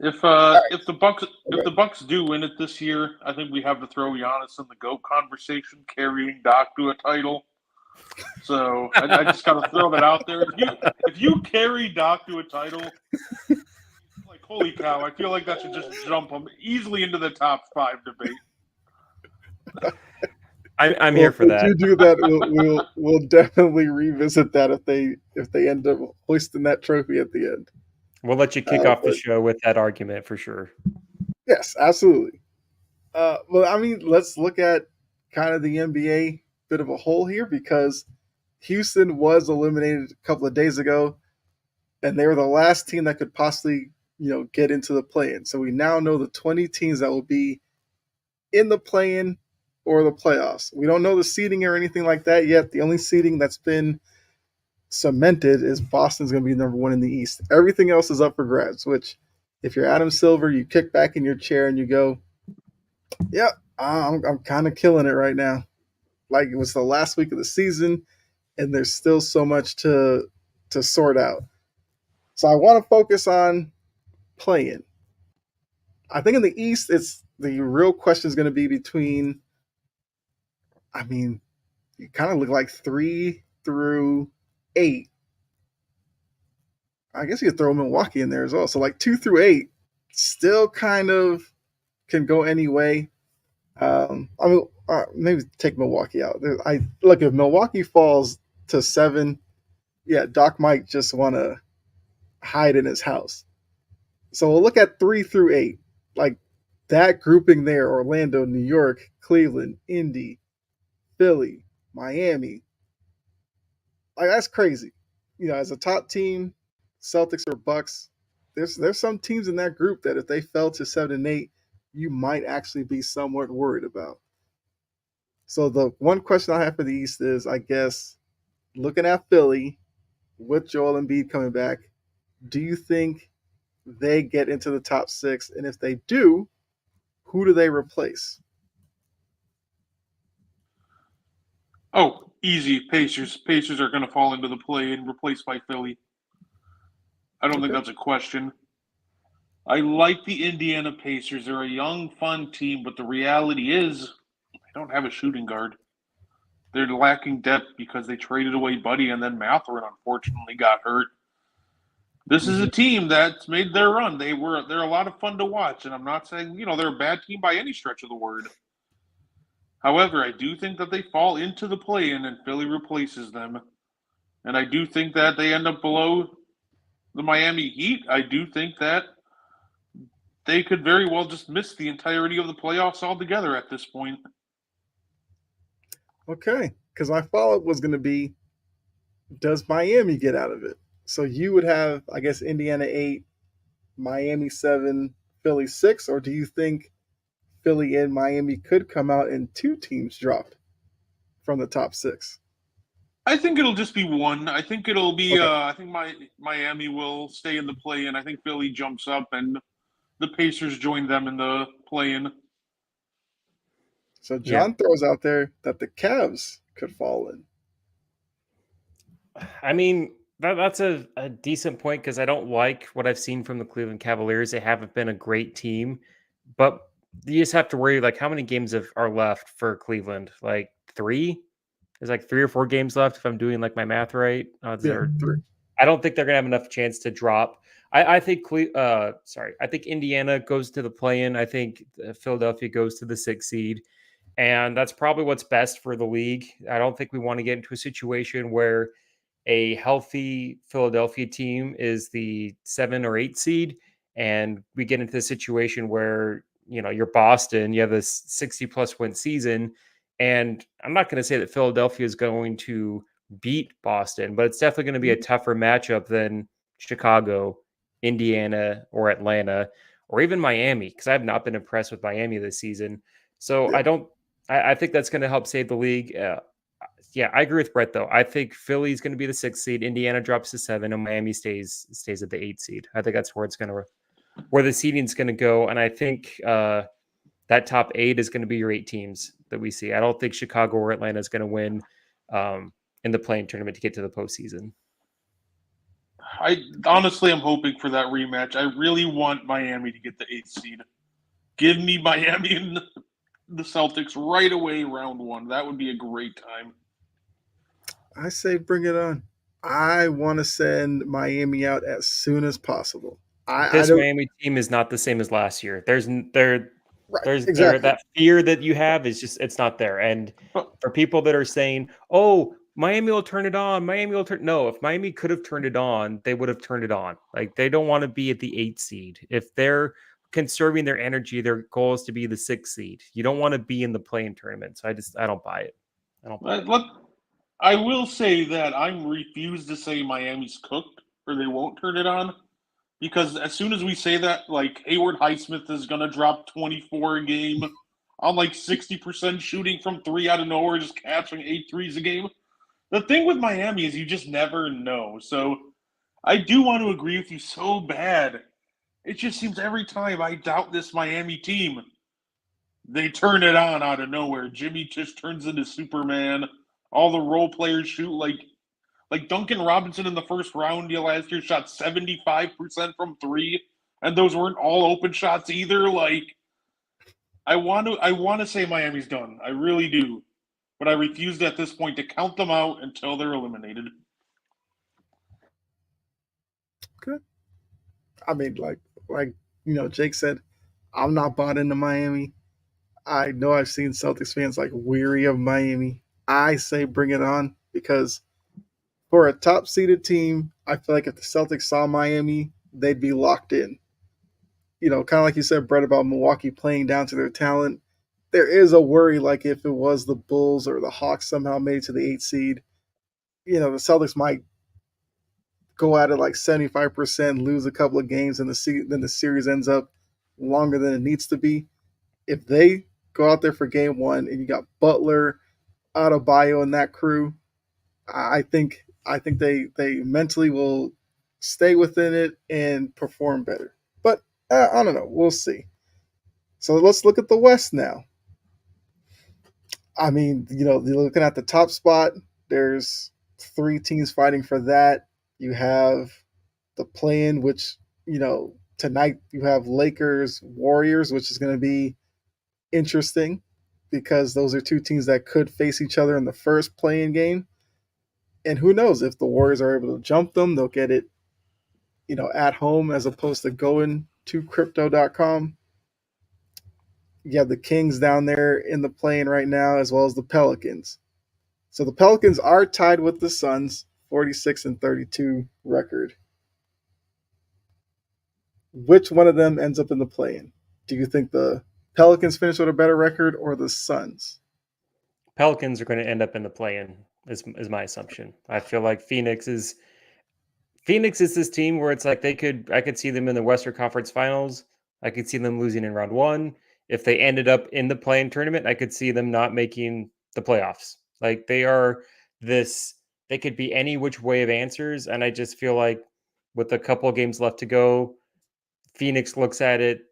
If the Bucks do win it this year, I think we have to throw Giannis in the GOAT conversation, carrying Doc to a title. So I just got to throw that out there. If you carry Doc to a title, like, holy cow, I feel like that should just jump him easily into the top 5 debate. I'm here for that. If you do that, we'll definitely revisit that if they end up hoisting that trophy at the end. We'll let you kick off the show with that argument for sure. Yes, absolutely. Well, I mean, let's look at kind of the NBA bit of a whole here, because Houston was eliminated a couple of days ago, and they were the last team that could possibly, get into the play-in. So we now know the 20 teams that will be in the play-in or the playoffs. We don't know the seeding or anything like that yet. The only seeding that's been cemented is Boston's going to be number 1 in the East. Everything else is up for grabs, which if you're Adam Silver, you kick back in your chair and you go, yeah, I'm kind of killing it right now. Like, it was the last week of the season, and there's still so much to sort out. So I want to focus on playing. I think in the East, it's the real question is going to be between, I mean, you kind of look like 3 through 8. I guess you could throw Milwaukee in there as well. So like 2 through 8 still kind of can go any way. Maybe take Milwaukee out. If Milwaukee falls to 7, yeah, Doc might just want to hide in his house. So we'll look at 3 through 8, like that grouping there: Orlando, New York, Cleveland, Indy, Philly, Miami. Like, that's crazy. As a top team, Celtics or Bucks, there's some teams in that group that if they fell to 7 and 8, you might actually be somewhat worried about. So the one question I have for the East is, I guess, looking at Philly with Joel Embiid coming back, do you think they get into the top 6? And if they do, who do they replace? Oh, easy. Pacers. Pacers are going to fall into the play and replaced by Philly. I don't think that's a question. I like the Indiana Pacers. They're a young, fun team, but the reality is they don't have a shooting guard. They're lacking depth because they traded away Buddy, and then Mathurin unfortunately got hurt. This is a team that's made their run. They're a lot of fun to watch, and I'm not saying they're a bad team by any stretch of the word. However, I do think that they fall into the play-in and Philly replaces them, and I do think that they end up below the Miami Heat. I do think that they could very well just miss the entirety of the playoffs altogether at this point. Okay, because my follow-up was going to be, does Miami get out of it? So you would have, I guess, Indiana 8, Miami 7, Philly 6, or do you think Philly and Miami could come out and 2 teams drop? from the top 6? I think it'll just be one. I think it'll be. Okay. I think Miami will stay in the play-in. I think Philly jumps up, and the Pacers join them in the play-in. So John throws out there that the Cavs could fall in. I mean, that's a decent point because I don't like what I've seen from the Cleveland Cavaliers. They haven't been a great team, but you just have to worry like how many games are left for Cleveland? Like 3? There's like 3 or 4 games left if I'm doing like my math right. Yeah, 3. I don't think they're gonna have enough chance to drop. I think I think Indiana goes to the play-in. I think Philadelphia goes to the 6th seed. And that's probably what's best for the league. I don't think we want to get into a situation where a healthy Philadelphia team is the 7 or 8 seed, and we get into a situation where you're Boston, you have this 60+ win season, and I'm not going to say that Philadelphia is going to beat Boston, but it's definitely going to be a tougher matchup than Chicago, Indiana, or Atlanta, or even Miami, because I have not been impressed with Miami this season. So Yeah. I think that's going to help save the league. Yeah, I agree with Brett though. I think Philly's going to be the 6th seed, Indiana drops to 7, and Miami stays at the 8th seed. I think that's where where the seeding's going to go, and I think that top 8 is going to be your 8 teams that we see. I don't think Chicago or Atlanta is going to win in the play-in tournament to get to the postseason. I honestly am hoping for that rematch. I really want Miami to get the 8th seed. Give me Miami and the Celtics right away, round 1. That would be a great time. I say bring it on. I want to send Miami out as soon as possible. This Miami team is not the same as last year. There's exactly. that fear that you have is just it's not there. And for people that are saying, "Oh, Miami will turn it on," no. If Miami could have turned it on, they would have turned it on. Like they don't want to be at the 8th seed. If they're conserving their energy, their goal is to be the 6th seed. You don't want to be in the play-in tournament. So I don't buy it. I will say that I'm refused to say Miami's cooked or they won't turn it on. Because as soon as we say that, like Hayward Highsmith is going to drop 24 a game on like 60% shooting from 3 out of nowhere, just catching 8 threes a game. The thing with Miami is you just never know. So I do want to agree with you so bad. It just seems every time I doubt this Miami team, they turn it on out of nowhere. Jimmy just turns into Superman. All the role players shoot like Duncan Robinson in the first round last year shot 75% from 3, and those weren't all open shots either. Like I want to say Miami's done. I really do. But I refuse at this point to count them out until they're eliminated. Good. I mean, like Jake said, I'm not bought into Miami. I know I've seen Celtics fans like weary of Miami. I say bring it on because for a top seeded team, I feel like if the Celtics saw Miami, they'd be locked in. Kind of like you said, Brett, about Milwaukee playing down to their talent. There is a worry, like if it was the Bulls or the Hawks somehow made it to the 8th seed, the Celtics might go at it like 75%, lose a couple of games, and then the series ends up longer than it needs to be. If they go out there for game 1 and you got Butler, Adebayo, and that crew, I think they mentally will stay within it and perform better. But I don't know. We'll see. So let's look at the West now. I mean, you're looking at the top spot. There's 3 teams fighting for that. You have the play-in, which, tonight you have Lakers, Warriors, which is going to be interesting because those are 2 teams that could face each other in the first play-in game. And who knows if the Warriors are able to jump them, they'll get it, at home as opposed to going to crypto.com. You have the Kings down there in the play-in right now, as well as the Pelicans. So the Pelicans are tied with the Suns, 46-32 record. Which one of them ends up in the play-in? Do you think the Pelicans finish with a better record or the Suns? Pelicans are going to end up in the play-in, is my assumption. I feel like Phoenix is this team where it's like I could see them in the Western Conference Finals. I could see them losing in round 1. If they ended up in the play-in tournament, I could see them not making the playoffs. Like they are this, they could be any which way of answers. And I just feel like with a couple of games left to go, Phoenix looks at it.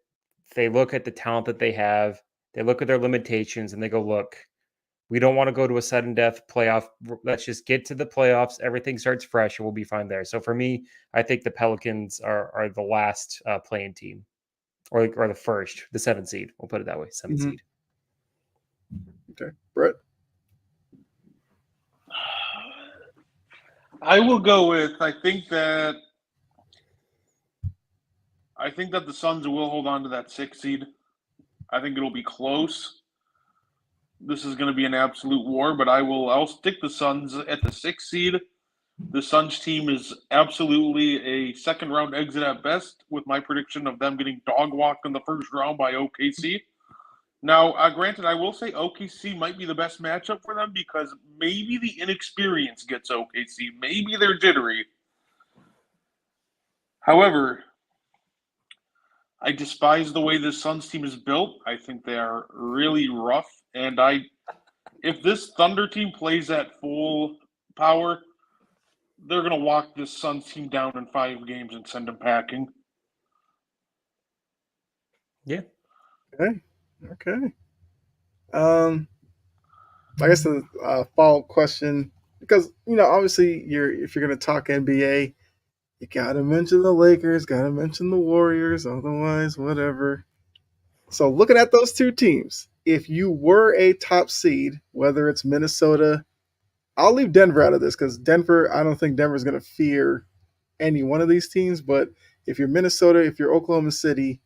They look at the talent that they have. They look at their limitations and they go, look, we don't want to go to a sudden death playoff. Let's just get to the playoffs. Everything starts fresh and we'll be fine there. So for me, I think the Pelicans are the last playing team or the first, the 7th seed. We'll put it that way, 7th seed. Okay. Brett? I will go with, I think that the Suns will hold on to that 6th seed. I think it'll be close. This is going to be an absolute war, but I'll stick the Suns at the 6th seed. The Suns team is absolutely a second round exit at best, with my prediction of them getting dog walked in the first round by OKC. Now, granted, I will say OKC might be the best matchup for them because maybe the inexperience gets OKC. Maybe they're jittery. However, I despise the way this Suns team is built. I think they are really rough. And if this Thunder team plays at full power, they're going to walk this Suns team down in 5 games and send them packing. Yeah. Okay. I guess the follow-up question, because obviously if you're going to talk NBA, you got to mention the Lakers, got to mention the Warriors, otherwise whatever. So looking at those two teams, if you were a top seed, whether it's Minnesota, I'll leave Denver out of this because I don't think Denver's going to fear any one of these teams. But if you're Minnesota, if you're Oklahoma City,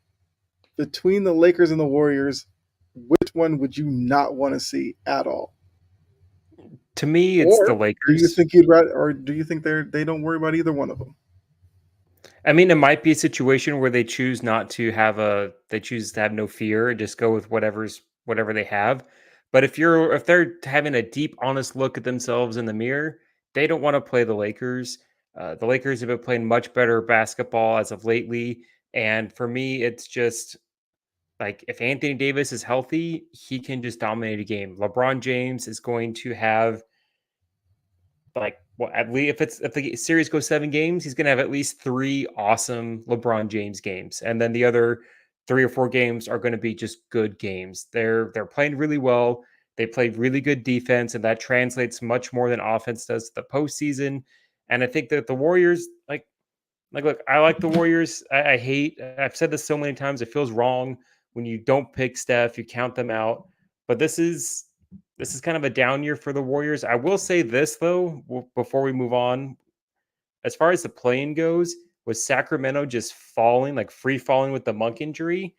between the Lakers and the Warriors, which one would you not want to see at all? To me, it's the Lakers. Do you think you'd rather, or do you think they don't worry about either one of them? I mean, it might be a situation where they choose they choose to have no fear and just go with whatever they have. But if they're having a deep, honest look at themselves in the mirror, they don't want to play the Lakers. The Lakers have been playing much better basketball as of lately. And for me, it's just like if Anthony Davis is healthy, he can just dominate a game. LeBron James is going to have at least if the series goes 7 games, he's going to have at least 3 awesome LeBron James games, and then the other 3 or 4 games are going to be just good games. They're playing really well. They played really good defense, and that translates much more than offense does to the postseason. And I think that the Warriors, look, I like the Warriors. I've said this so many times. It feels wrong when you don't pick Steph, you count them out. But this is kind of a down year for the Warriors. I will say this, though, before we move on. As far as the play-in goes, with Sacramento just free falling with the Monk injury,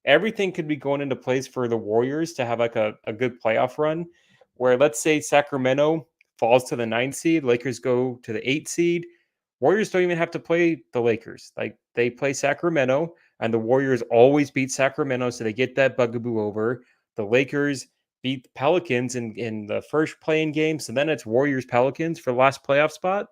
everything could be going into place for the Warriors to have like a good playoff run. Where let's say Sacramento falls to the 9th seed, Lakers go to the 8th seed. Warriors don't even have to play the Lakers. Like they play Sacramento, and the Warriors always beat Sacramento, so they get that bugaboo over. The Lakers beat the Pelicans in the first play-in game, so then it's Warriors Pelicans for the last playoff spot.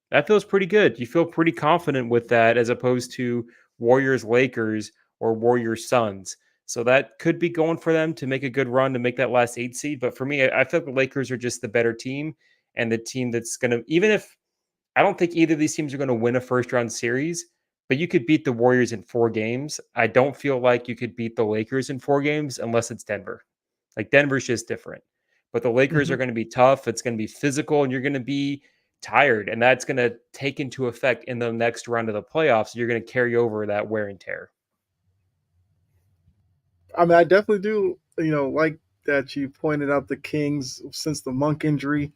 That feels pretty good. You feel pretty confident with that as opposed to Warriors Lakers or Warriors Suns. So that could be going for them to make a good run to make that last 8 seed. But for me, I feel like the Lakers are just the better team and the team that's going to, even if I don't think either of these teams are going to win a first round series, but you could beat the Warriors in 4 games. I don't feel like you could beat the Lakers in 4 games unless it's Denver. Like Denver's just different. But the Lakers are going to be tough. It's going to be physical, and you're going to be tired. And that's going to take into effect in the next round of the playoffs. You're going to carry over that wear and tear. I mean, I definitely do, like that you pointed out the Kings since the Monk injury.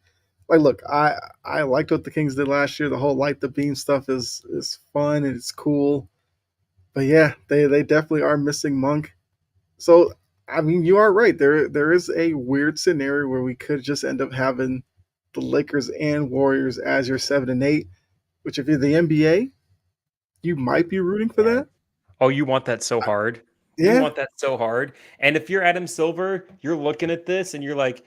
Like, look, I liked what the Kings did last year. The whole light the beam stuff is fun and it's cool. But yeah, they definitely are missing Monk. So I mean, you are right. There is a weird scenario where we could just end up having the Lakers and Warriors as your 7 and 8. Which, if you're the NBA, you might be rooting for that. Oh, you want that so hard. Yeah. You want that so hard. And if you're Adam Silver, you're looking at this and you're like,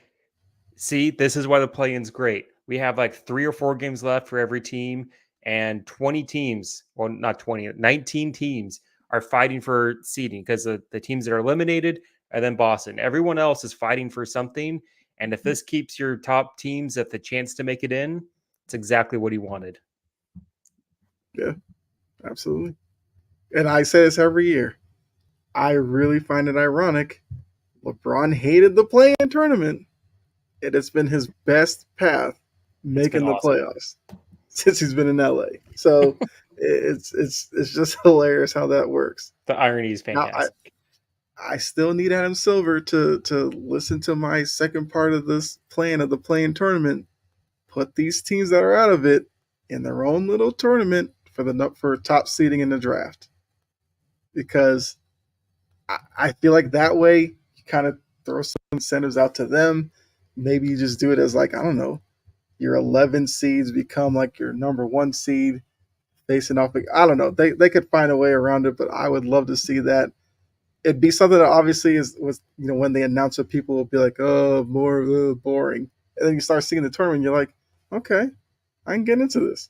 see, this is why the play-in's great. We have like 3 or 4 games left for every team, and 20 teams, well, not 20, 19 teams are fighting for seeding because the teams that are eliminated are then Boston. Everyone else is fighting for something, And if this keeps your top teams at the chance to make it in, it's exactly what he wanted. Yeah, absolutely. And I say this every year. I really find it ironic. LeBron hated the play-in tournament. It has been his best path making the awesome. playoffs since he's been in LA. So it's just hilarious how that works. The irony is fantastic. Now, I still need Adam Silver to listen to my second part of this plan of the play-in tournament. Put these teams that are out of it in their own little tournament for top seeding in the draft, because I feel like that way you kind of throw some incentives out to them. Maybe you just do it as like, I don't know, your 11 seeds become like your number 1 seed facing off. I don't know. They could find a way around it, but I would love to see that. It'd be something that obviously was when they announce it, people will be like, oh, more boring. And then you start seeing the tournament, you're like, okay, I can get into this.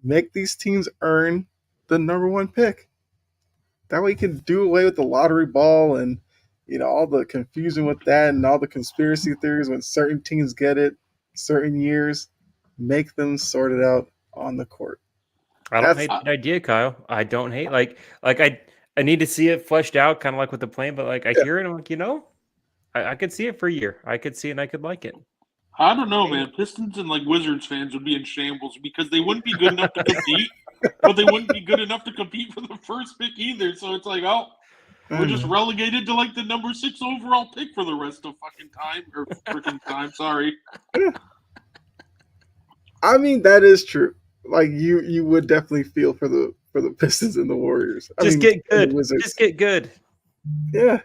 Make these teams earn the number 1 pick. That way you can do away with the lottery ball and all the confusion with that and all the conspiracy theories when certain teams get it certain years. Make them sort it out on the court. I don't hate that idea, Kyle. I don't hate I need to see it fleshed out, kind of like with the plan, but I hear it, I'm like, I could see it for a year. I could see it and I could like it. I don't know, man. Pistons and Wizards fans would be in shambles because they wouldn't be good enough to compete, but they wouldn't be good enough to compete for the first pick either. So it's like, oh, we're just relegated to the number 6 overall pick for the rest of fucking time or freaking time. Sorry. I mean, that is true. You would definitely feel for the Pistons and the Warriors. Get good. Just get good. Yeah.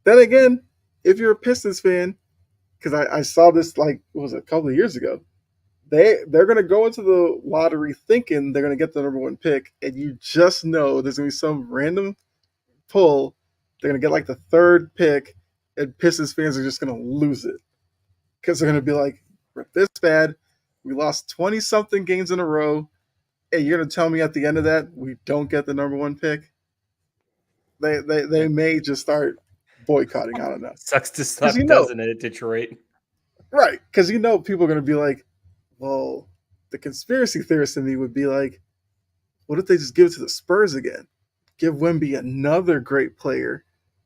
Then again, if you're a Pistons fan, because I saw this what was it, a couple of years ago, they're going to go into the lottery thinking they're going to get the number 1 pick, and you just know there's going to be some random pull. They're going to get the 3rd pick, and Pistons fans are just going to lose it because they're going to be like, we're this bad. We lost 20-something games in a row, and you're going to tell me at the end of that we don't get the number 1 pick? They may just start boycotting. I don't know. Sucks to suck, doesn't it, Detroit? Right, because people are going to be like, well, the conspiracy theorist in me would be like, what if they just give it to the Spurs again? Give Wemby another great player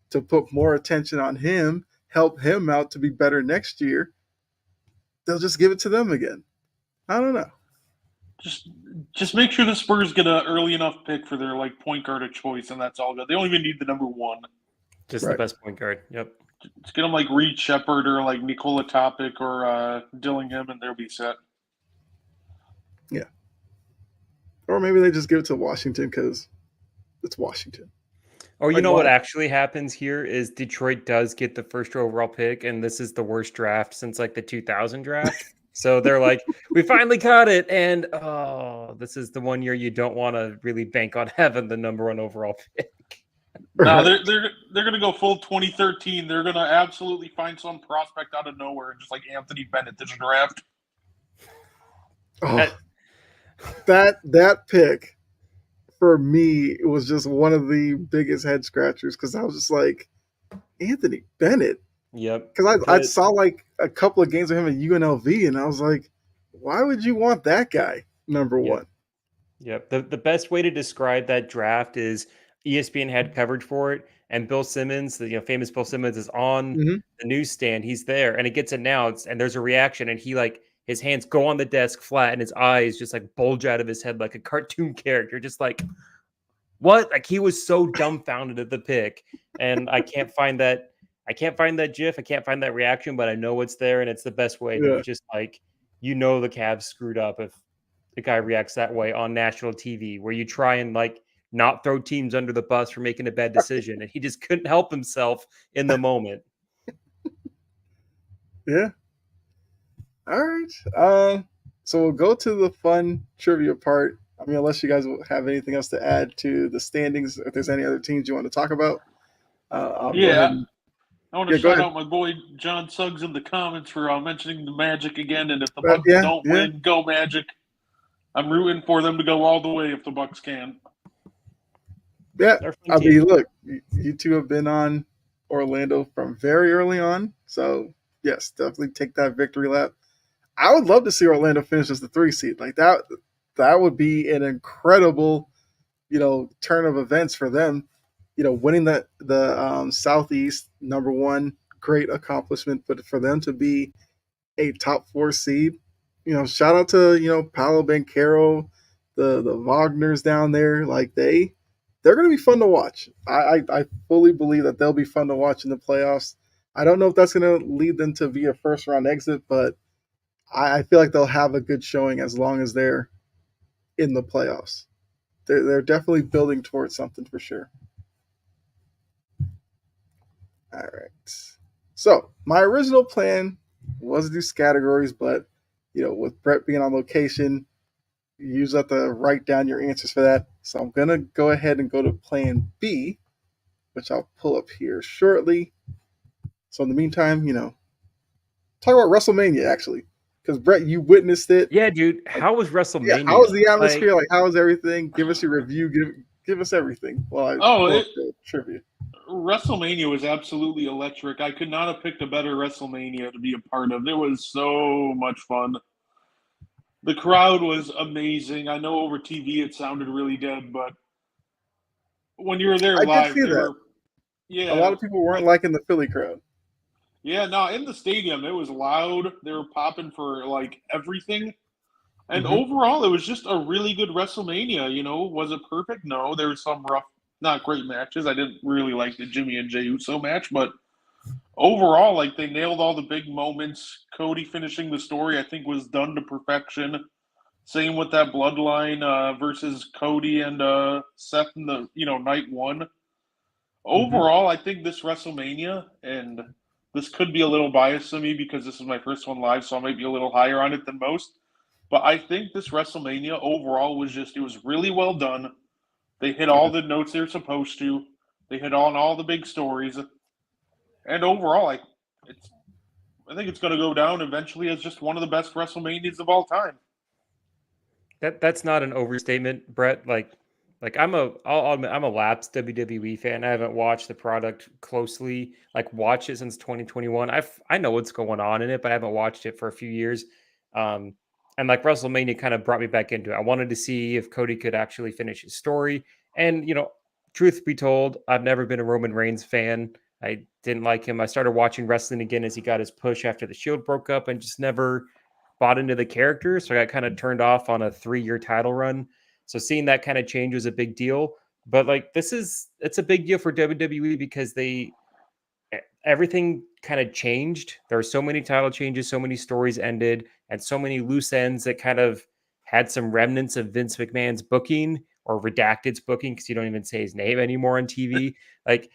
to put more attention on him, help him out to be better next year. They'll just give it to them again. I don't know. Just make sure the Spurs get an early enough pick for their point guard of choice, and that's all good. They don't even need the number 1. Just the best point guard. Yep. Just get them Reed Shepard or Nikola Topic or Dillingham, and they'll be set. Yeah. Or maybe they just give it to Washington because it's Washington. Or what actually happens here is Detroit does get the first overall pick, and this is the worst draft since the 2000 draft. So they're like, we finally caught it, and this is the one year you don't want to really bank on having the number 1 overall pick. No, they're going to go full 2013. They're going to absolutely find some prospect out of nowhere, just like Anthony Bennett this draft. Oh, that pick for me, it was just one of the biggest head scratchers because I was just like, Anthony Bennett. Yep. Because I saw a couple of games of him at UNLV, and I was like, why would you want that guy number 1? Yep. The best way to describe that draft is ESPN had coverage for it, and Bill Simmons, the famous Bill Simmons, is on the newsstand. He's there, and it gets announced, and there's a reaction, and he his hands go on the desk flat, and his eyes just bulge out of his head like a cartoon character, just what? He was so dumbfounded at the pick, and I can't find that. I can't find that GIF. I can't find that reaction, but I know it's there, and it's the best way. Yeah. It's just the Cavs screwed up if the guy reacts that way on national TV, where you try and not throw teams under the bus for making a bad decision, and he just couldn't help himself in the moment. Yeah. All right. So we'll go to the fun trivia part. I mean, unless you guys have anything else to add to the standings, if there's any other teams you want to talk about. I want to shout out my boy John Suggs in the comments for mentioning the Magic again. And if the Bucks don't win, go Magic. I'm rooting for them to go all the way if the Bucks can. Yeah, mean, look, you two have been on Orlando from very early on, so yes, definitely take that victory lap. I would love to see Orlando finish as the 3 seed. Like that, that would be an incredible, turn of events for them. Winning the Southeast #1, great accomplishment. But for them to be a top 4 seed, shout out to Paolo Banchero, the Wagners down there. Like they're going to be fun to watch. I fully believe that they'll be fun to watch in the playoffs. I don't know if that's going to lead them to be a first round exit, but I feel like they'll have a good showing as long as they're in the playoffs. They're definitely building towards something for sure. All right. So my original plan was to do categories, but with Brett being on location, you usually have to write down your answers for that. So I'm gonna go ahead and go to plan B, which I'll pull up here shortly. So in the meantime, talk about WrestleMania actually, because Brett, you witnessed it. Yeah, dude. Like, How was yeah, WrestleMania? how was the atmosphere? Like, Like, how was everything? Give us your review. Give us everything. While I Oh, pull up the trivia. WrestleMania was absolutely electric. I could not have picked a better WrestleMania to be a part of. It was so much fun. The crowd was amazing. I know over TV it sounded really dead, but when you were there I did live, see they that. were, A yeah, lot of people weren't like, liking the Philly crowd. yeah, no, in the stadium, it was loud. They were popping for like everything. And Mm-hmm. overall, it was just a really good WrestleMania. Was it perfect? No, there was some rough, not great matches. I didn't really like the Jimmy and Jey Uso match, but overall, like they nailed all the big moments. Cody finishing the story, I think, was done to perfection. Same with that Bloodline versus Cody and Seth in the night one. Mm-hmm. Overall, I think this WrestleMania, and this could be a little biased to me because this is my first one live, so I might be a little higher on it than most. But I think this WrestleMania overall it was really well done. They hit all the notes they're supposed to. They hit on all the big stories. And overall, I think it's going to go down eventually as just one of the best WrestleManias of all time. that's not an overstatement, Brett. Like I'll admit, I'm a lapsed WWE fan. I haven't watched the product closely, like watch it since 2021. I know what's going on in it, but I haven't watched it for a few years. Um, and like WrestleMania kind of brought me back into it. I wanted to see if Cody could actually finish his story. And truth be told, I've never been a Roman Reigns fan. I didn't like him. I started watching wrestling again as he got his push after the Shield broke up, and just never bought into the character. So I got kind of turned off on a 3-year title run. So seeing that kind of change was a big deal. But like it's a big deal for WWE because everything kind of changed. There were so many title changes, so many stories ended, and so many loose ends that kind of had some remnants of Vince McMahon's booking or redacted's booking because you don't even say his name anymore on TV. Like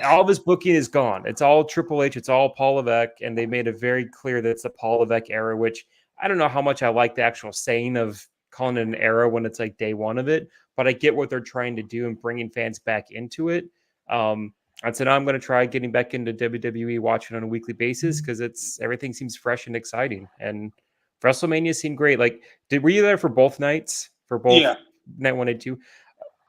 all of his booking is gone. It's all Triple H. It's all Paul Levesque, and they made it very clear that it's the Paul Levesque era. Which I don't know how much I like the actual saying of calling it an era when it's like day one of it, but I get what they're trying to do and bringing fans back into it. And so now I'm going to try getting back into WWE, watching on a weekly basis because everything seems fresh and exciting. And WrestleMania seemed great. Like, were you there for both nights? For both Yeah. night 1 and 2?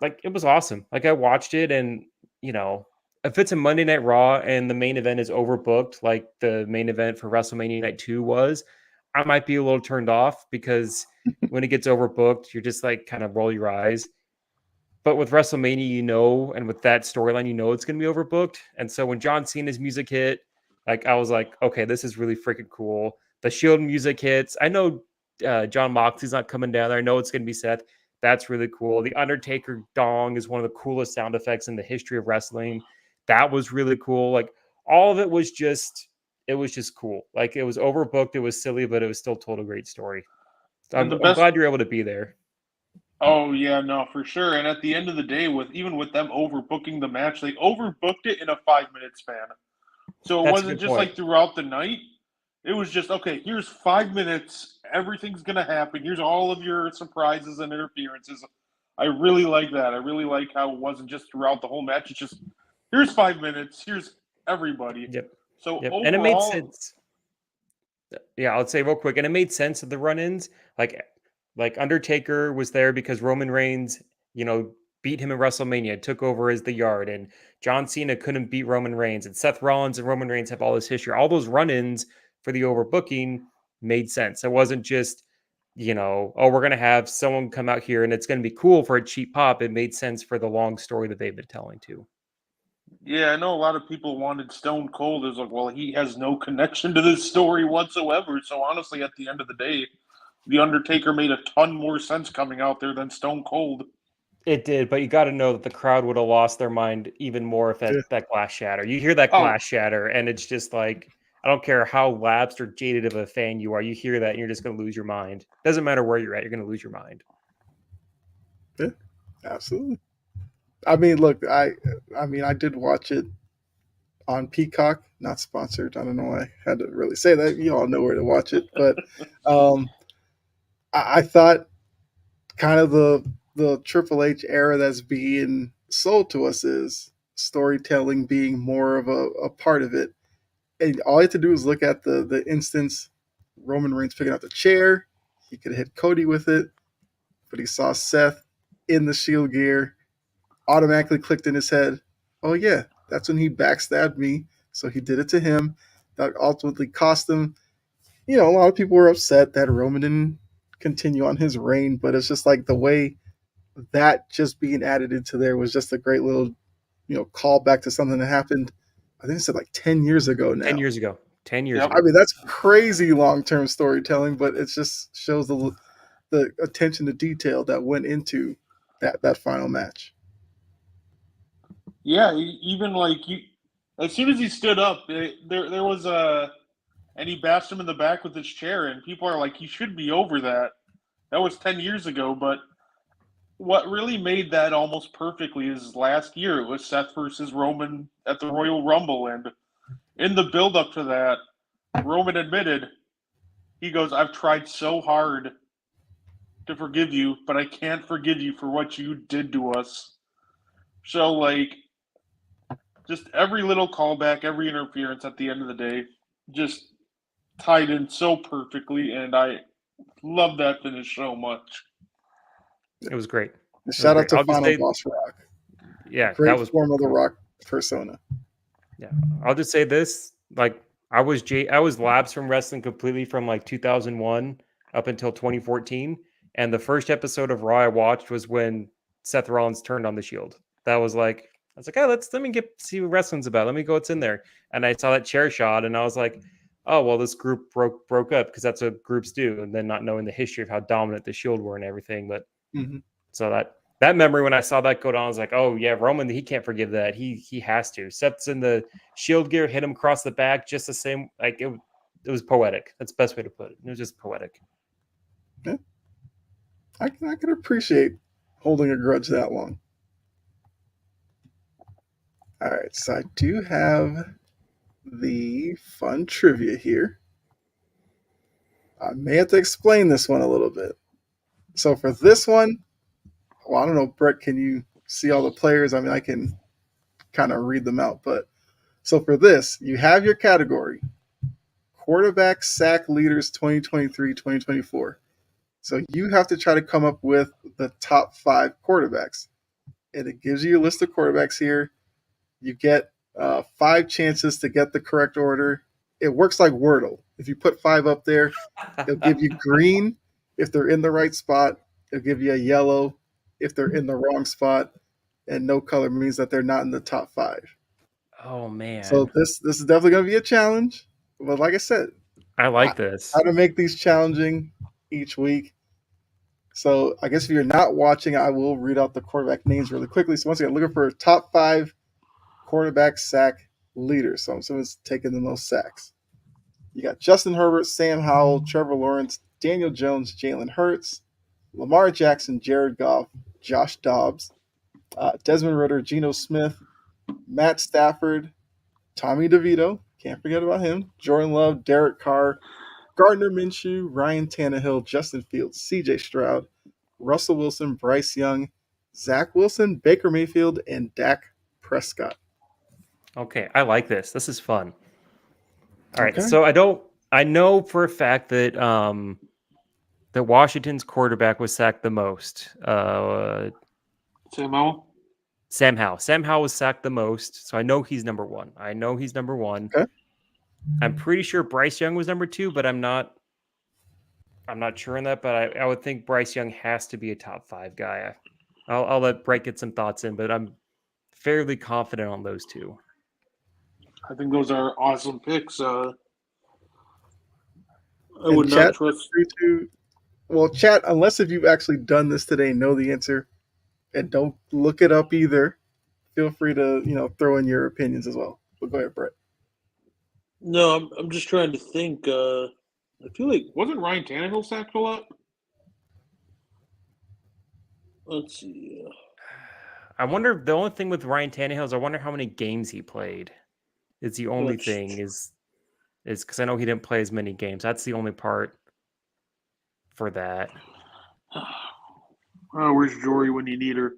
Like, it was awesome. Like, I watched it, and if it's a Monday Night Raw and the main event is overbooked, like the main event for WrestleMania Night 2 was, I might be a little turned off because when it gets overbooked, you're just like kind of roll your eyes. But with WrestleMania, and with that storyline, it's going to be overbooked. And so when John Cena's music hit, like I was like, okay, this is really freaking cool. The Shield music hits. I know John Moxley's not coming down there. I know it's going to be Seth. That's really cool. The Undertaker dong is one of the coolest sound effects in the history of wrestling. That was really cool. Like all of it was just cool. Like it was overbooked. It was silly, but it was still told a great story. So And I'm, the I'm best glad you're able to be there. Oh yeah, no, for sure. And at the end of the day, with them overbooking the match, they overbooked it in a 5-minute span. So it That's a wasn't good just point. like throughout the night. It was just okay. Here's 5 minutes. Everything's gonna happen. Here's all of your surprises and interferences. I really like that. I really like how it wasn't just throughout the whole match. It's just here's 5 minutes. Here's everybody. Yep. So Yep. And it made overall, sense. Yeah, I'll say real quick, and it made sense of the run-ins. Like Undertaker was there because Roman Reigns, beat him in WrestleMania, took over as the Yard, and John Cena couldn't beat Roman Reigns, and Seth Rollins and Roman Reigns have all this history. All those run-ins for the overbooking made sense. It wasn't just, oh, we're going to have someone come out here and it's going to be cool for a cheap pop. It made sense for the long story that they've been telling too. Yeah, I know a lot of people wanted Stone Cold. It's like, well, he has no connection to this story whatsoever. So honestly, at the end of the day, The Undertaker made a ton more sense coming out there than Stone Cold. It did, but you got to know that the crowd would have lost their mind even more if that glass shatter. You hear that glass shatter, and it's just like, I don't care how lapsed or jaded of a fan you are. You hear that, and you're just going to lose your mind. Doesn't matter where you're at, you're going to lose your mind. Yeah, absolutely. I mean, look, I did watch it on Peacock, not sponsored. I don't know why I had to really say that. You all know where to watch it, but I thought kind of the Triple H era that's being sold to us is storytelling being more of a part of it. And all you have to do is look at the instance Roman Reigns picking up the chair. He could have hit Cody with it, but he saw Seth in the Shield gear, automatically clicked in his head, oh yeah, that's when he backstabbed me. So he did it to him. That ultimately cost him. A lot of people were upset that Roman didn't continue on his reign, but it's just like the way that just being added into there was just a great little, callback to something that happened. I think it said like 10 years ago now. 10 years ago. 10 years ago. I mean, that's crazy long-term storytelling, but it just shows the attention to detail that went into that final match. Yeah, even like as soon as he stood up, there was and he bashed him in the back with his chair, and people are like, he should be over that. That was 10 years ago, but what really made that almost perfectly is last year. It was Seth versus Roman at the Royal Rumble, and in the build-up to that, Roman admitted, he goes, I've tried so hard to forgive you, but I can't forgive you for what you did to us. So, like, just every little callback, every interference at the end of the day, just tied in so perfectly, and I love that finish so much. It was great. Shout out to Final Boss Rock. Yeah, great that was form of the Rock persona. Yeah, I'll just say this: like, I was lapsed from wrestling completely from like 2001 up until 2014, and the first episode of Raw I watched was when Seth Rollins turned on the Shield. That was like, I was like, oh, let me see what wrestling's about. Let me go what's in there. And I saw that chair shot, and I was like, oh well, this group broke up because that's what groups do. And then not knowing the history of how dominant the Shield were and everything, but so that memory when I saw that go down, I was like, oh yeah, Roman, he can't forgive that. He has to. Seth's in the Shield gear, hit him across the back, just the same. Like it was poetic. That's the best way to put it. It was just poetic. Yeah. I can appreciate holding a grudge that long. All right, so I do have the fun trivia here. I may have to explain this one a little bit. So for this one, well, I don't know, Brett, can you see all the players? I mean, I can kind of read them out, but so for this, you have your category, quarterback sack leaders 2023-2024. So you have to try to come up with the top 5 quarterbacks. And it gives you a list of quarterbacks here. You get 5 chances to get the correct order. It works like Wordle. If you put 5 up there, it'll give you green if they're in the right spot. It'll give you a yellow if they're in the wrong spot. And no color means that they're not in the top 5. Oh man! So this is definitely going to be a challenge. But like I said, I like this. How to make these challenging each week. So I guess if you're not watching, I will read out the quarterback names really quickly. So once again, looking for top 5 quarterback sack leaders. So someone's taking the most sacks. You got Justin Herbert, Sam Howell, Trevor Lawrence, Daniel Jones, Jalen Hurts, Lamar Jackson, Jared Goff, Josh Dobbs, Desmond Ridder, Geno Smith, Matt Stafford, Tommy DeVito, can't forget about him, Jordan Love, Derek Carr, Gardner Minshew, Ryan Tannehill, Justin Fields, CJ Stroud, Russell Wilson, Bryce Young, Zach Wilson, Baker Mayfield, and Dak Prescott. Okay, I like this. This is fun. All right, so I know for a fact that that Washington's quarterback was sacked the most. Sam Howell. Sam Howell. Sam Howell was sacked the most, so I know he's number one. Okay. I'm pretty sure Bryce Young was number 2, but I'm not sure on that. But I would think Bryce Young has to be a top 5 guy. I'll let Brett get some thoughts in, but I'm fairly confident on those 2. I think those are awesome picks. I And would chat, not trust. well, chat, unless if you've actually done this today and know the answer, and don't look it up either, feel free to throw in your opinions as well. But go ahead, Brett. No, I'm just trying to think. I feel like wasn't Ryan Tannehill sacked a lot? Let's see. I wonder. The only thing with Ryan Tannehill is I wonder how many games he played. It's the only That's- thing is because I know he didn't play as many games. That's the only part for that. Oh, where's Jory when you need her?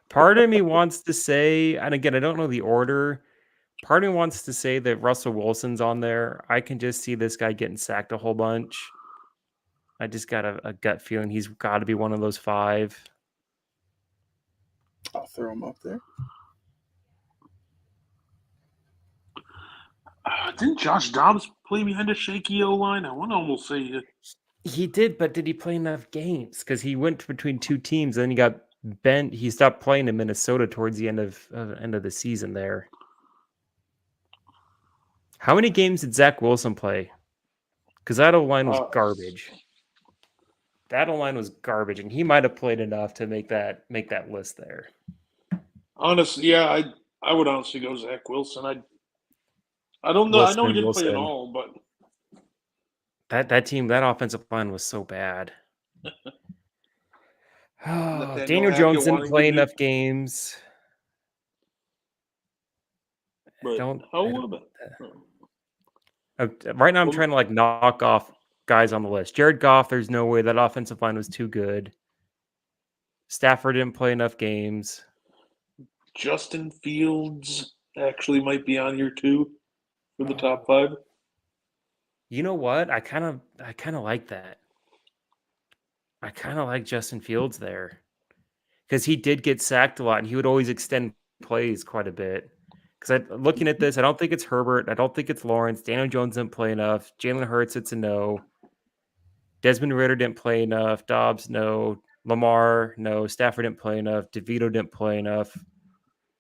Part of me wants to say, and again, I don't know the order. Part of me wants to say that Russell Wilson's on there. I can just see this guy getting sacked a whole bunch. I just got a gut feeling he's got to be one of those 5. I'll throw him up there. Didn't Josh Dobbs play behind a shaky O line? I want to almost say He did, but did he play enough games? Because he went between 2 teams, then he got bent. He stopped playing in Minnesota towards the end of the season there. How many games did Zach Wilson play? Because that O-line was garbage. That O-line was garbage, and he might have played enough to make that list there. honestly, yeah, I would honestly go Zach Wilson. I don't know. I know he didn't play at Wilson. all, but That team, that offensive line was so bad. Daniel Hackett Jones didn't wanting play to do- enough games. but Right now, I'm trying to knock off guys on the list. Jared Goff, there's no way that offensive line was too good. Stafford didn't play enough games. Justin Fields actually might be on here too for the top 5. You know what? I kind of like that. I kind of like Justin Fields there because he did get sacked a lot, and he would always extend plays quite a bit. Because looking at this, I don't think it's Herbert. I don't think it's Lawrence. Daniel Jones didn't play enough. Jalen Hurts, it's a no. Desmond Ridder didn't play enough. Dobbs, no. Lamar, no. Stafford didn't play enough. DeVito didn't play enough.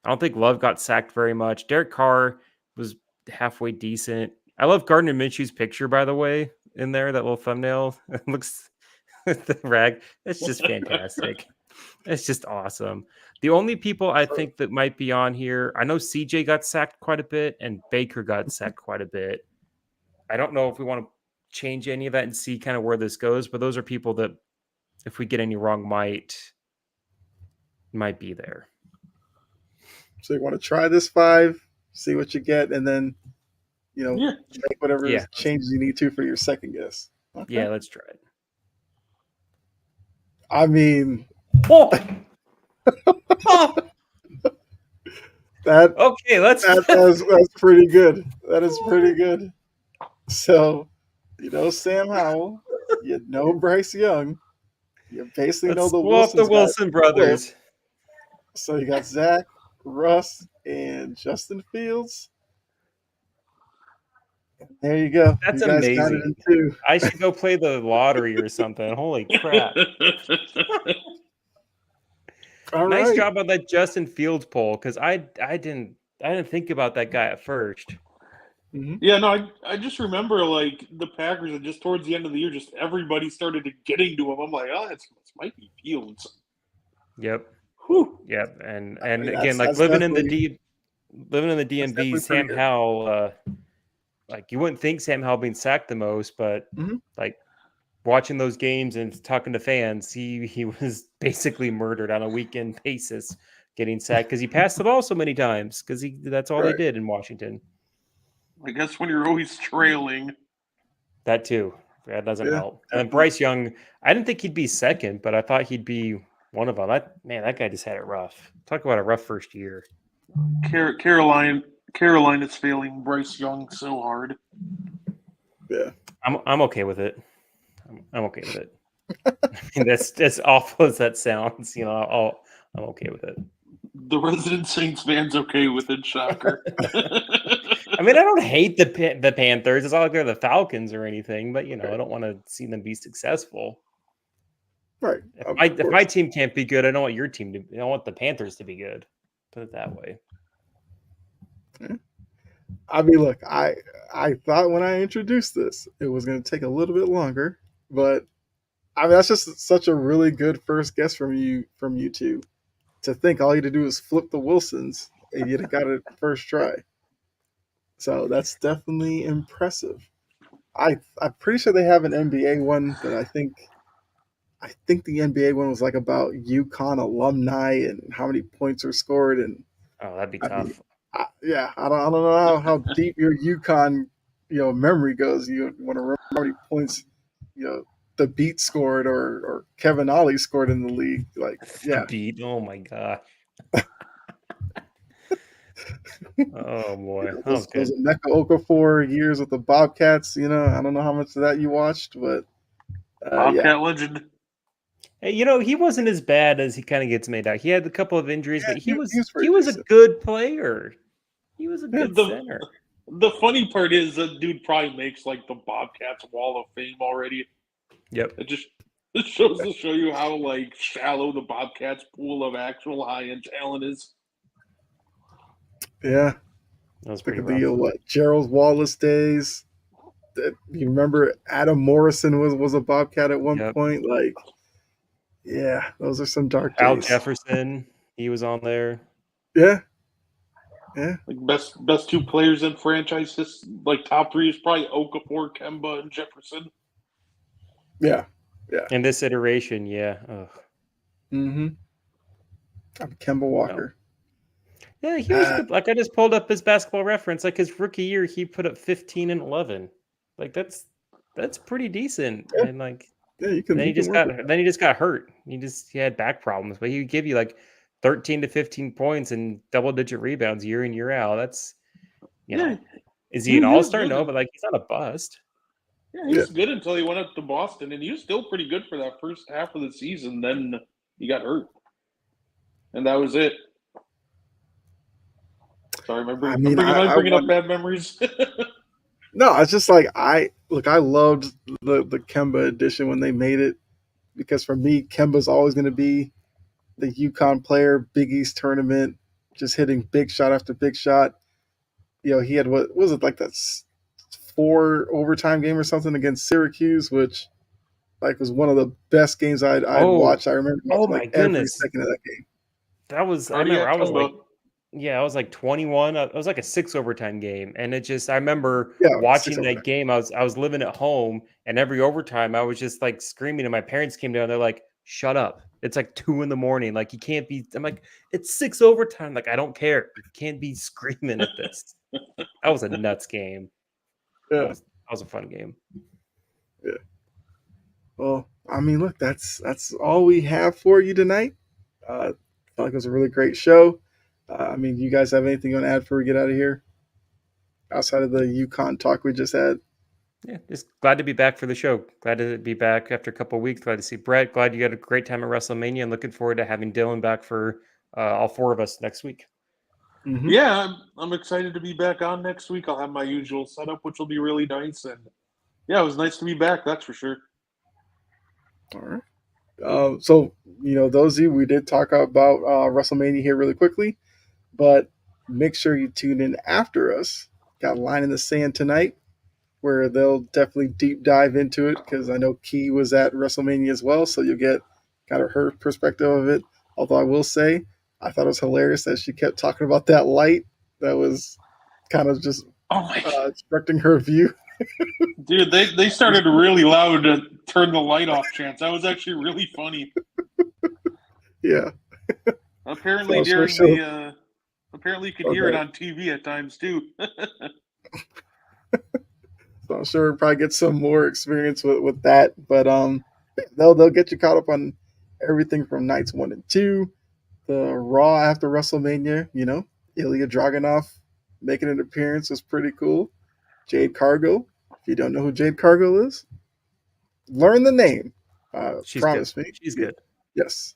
I don't think Love got sacked very much. Derek Carr was halfway decent. I love Gardner Minshew's picture, by the way, in there, that little thumbnail. It looks the rag. It's just fantastic. It's just awesome. The only people I think that might be on here, I know CJ got sacked quite a bit and Baker got sacked quite a bit. I don't know if we want to change any of that and see kind of where this goes, but those are people that, if we get any wrong, might be there. So you want to try this 5, see what you get, and then make whatever changes you need to for your second guess. Okay. Yeah, let's try it. I mean, that's pretty good. That is pretty good. So, Sam Howell, Bryce Young, you basically know the Wilson brothers. So you got Zach, Russ, and Justin Fields. There you go. That's you guys amazing. Got it in 2. I should go play the lottery or something. Holy crap. Nice job on that Justin Fields poll, because I didn't think about that guy at first. Mm-hmm. Yeah, no, I just remember the Packers, and just towards the end of the year, just everybody started getting to him. I'm like, oh, this might be Fields. Yep. Whew. Yep. And again, living in the DMV, Sam Howell, you wouldn't think Sam Howell being sacked the most, but watching those games and talking to fans, he was basically murdered on a weekend basis, getting sacked because he passed the ball so many times, because that's all they did in Washington. I guess when you're always trailing. That too. That doesn't help. And Bryce Young, I didn't think he'd be second, but I thought he'd be one of them. That guy just had it rough. Talk about a rough first year. Carolina's failing Bryce Young so hard. Yeah. I'm okay with it. I'm okay with it. That's awful as that sounds. I'm okay with it. The resident Saints fan's okay with it. Shocker. I mean, I don't hate the Panthers. It's not like they're the Falcons or anything, but I don't want to see them be successful. Right. If my team can't be good, I don't want your team to. I want the Panthers to be good. Put it that way. I mean, look, I thought when I introduced this, it was going to take a little bit longer, but I mean, that's just such a really good first guess from you two. To think all you had to do is flip the Wilsons and you'd have got it first try. So that's definitely impressive. I'm pretty sure they have an NBA one that I think the NBA one was like about UConn alumni and how many points are scored, and Oh, that'd be I tough. mean, I don't know how deep your UConn memory goes. You want to remember how many points the Beat scored or Kevin Ollie scored in the league. Like, yeah, The beat. Oh my god. Oh boy. those Emeka Okafor years with the Bobcats. I don't know how much of that you watched, but Bobcat legend. Hey, he wasn't as bad as he kind of gets made out. He had a couple of injuries, but he was a decent. good player. He was a good The- center. The funny part is that dude probably makes like the Bobcats Wall of Fame already. Yep. It just shows to show you how like shallow the Bobcats pool of actual high-end talent is. Yeah, That was look pretty at rough. the Gerald Wallace days. You remember Adam Morrison was a Bobcat at one point. Like, yeah, those are some dark Al days. Jefferson, he was on there. Yeah. Like best two players in franchise. Like top three is probably Okafor, Kemba, and Jefferson. Yeah. In this iteration, yeah. Ugh. Mm-hmm. I'm Kemba Walker. No. Yeah, he was good. Like I just pulled up his basketball reference. Like his rookie year, he put up 15 and 11. Like that's pretty decent. Yeah. And like you can. then he just got hurt. He had back problems, but he would give you like 13 to 15 points and double-digit rebounds year in, year out. That's, is he an all-star? No, but like he's not a bust. Yeah, he was good until he went up to Boston, and he was still pretty good for that first half of the season. Then he got hurt, and that was it. Sorry, am I bringing up bad memories? No, it's just like I loved the Kemba edition when they made it, because for me, Kemba's always going to be the UConn player, Big East tournament, just hitting big shot after big shot. He had, what was it, like that 4 overtime game or something against Syracuse, which like was one of the best games I'd watched. I remember watching like every second of that game. That was, I remember I was like 21. It was like a 6 overtime game, and it just, I remember watching that game. I was living at home, and every overtime I was just like screaming, and my parents came down. They're like, "Shut up! It's like 2 a.m. Like you can't be." I'm like, "It's 6 overtime. Like I don't care. You can't be screaming at this." That was a nuts game. Yeah, that was a fun game. Yeah. Well, I mean, look, that's all we have for you tonight. I felt like it was a really great show. I mean, you guys have anything you want to add before we get out of here? Outside of the UConn talk we just had? Yeah, just glad to be back for the show. Glad to be back after a couple of weeks. Glad to see Brett. Glad you had a great time at WrestleMania, and looking forward to having Dylan back for all 4 of us next week. Mm-hmm. Yeah, I'm excited to be back on next week. I'll have my usual setup, which will be really nice. And yeah, it was nice to be back. That's for sure. All right. So, those of you, we did talk about WrestleMania here really quickly, but make sure you tune in after us. Got a Line in the Sand tonight, where they'll definitely deep dive into it, because I know Key was at WrestleMania as well, so you'll get kind of her perspective of it. Although I will say, I thought it was hilarious that she kept talking about that light that was kind of just obstructing her view. Dude, they started really loud to turn the light off chants. That was actually really funny. Yeah. Apparently apparently you could hear it on TV at times too. So I'm sure we'll probably get some more experience with that. But they'll get you caught up on everything from nights 1 and 2, the Raw after WrestleMania. Ilya Dragunov making an appearance was pretty cool. Jade Cargill. If you don't know who Jade Cargill is, learn the name. She's promise good. me. She's good. Yes.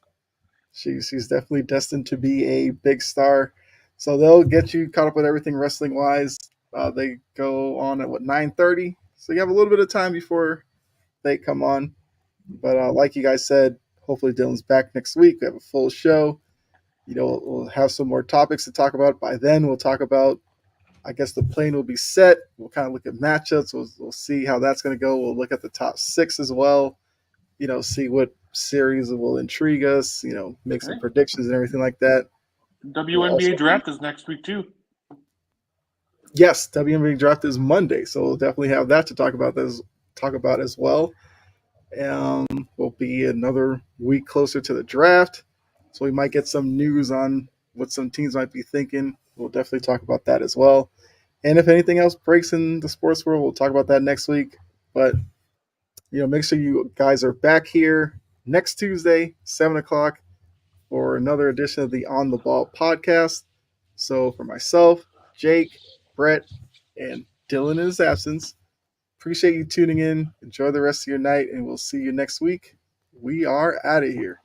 She's definitely destined to be a big star. So they'll get you caught up with everything wrestling wise. They go on at 9:30, so you have a little bit of time before they come on. But like you guys said, hopefully Dylan's back next week. We have a full show. We'll have some more topics to talk about. By then, we'll talk about. I guess the plane will be set. We'll kind of look at matchups. We'll see how that's going to go. We'll look at the top 6 as well. See what series will intrigue us. Make some Okay. predictions and everything like that. We'll also WNBA draft is next week too. Yes, WNBA draft is Monday, so we'll definitely have that to talk about as well. We'll be another week closer to the draft, so we might get some news on what some teams might be thinking. We'll definitely talk about that as well. And if anything else breaks in the sports world, we'll talk about that next week. But make sure you guys are back here next Tuesday, 7:00, for another edition of the On the Ball podcast. So for myself, Jake, Brett, and Dylan in his absence, appreciate you tuning in. Enjoy the rest of your night, and we'll see you next week. We are out of here.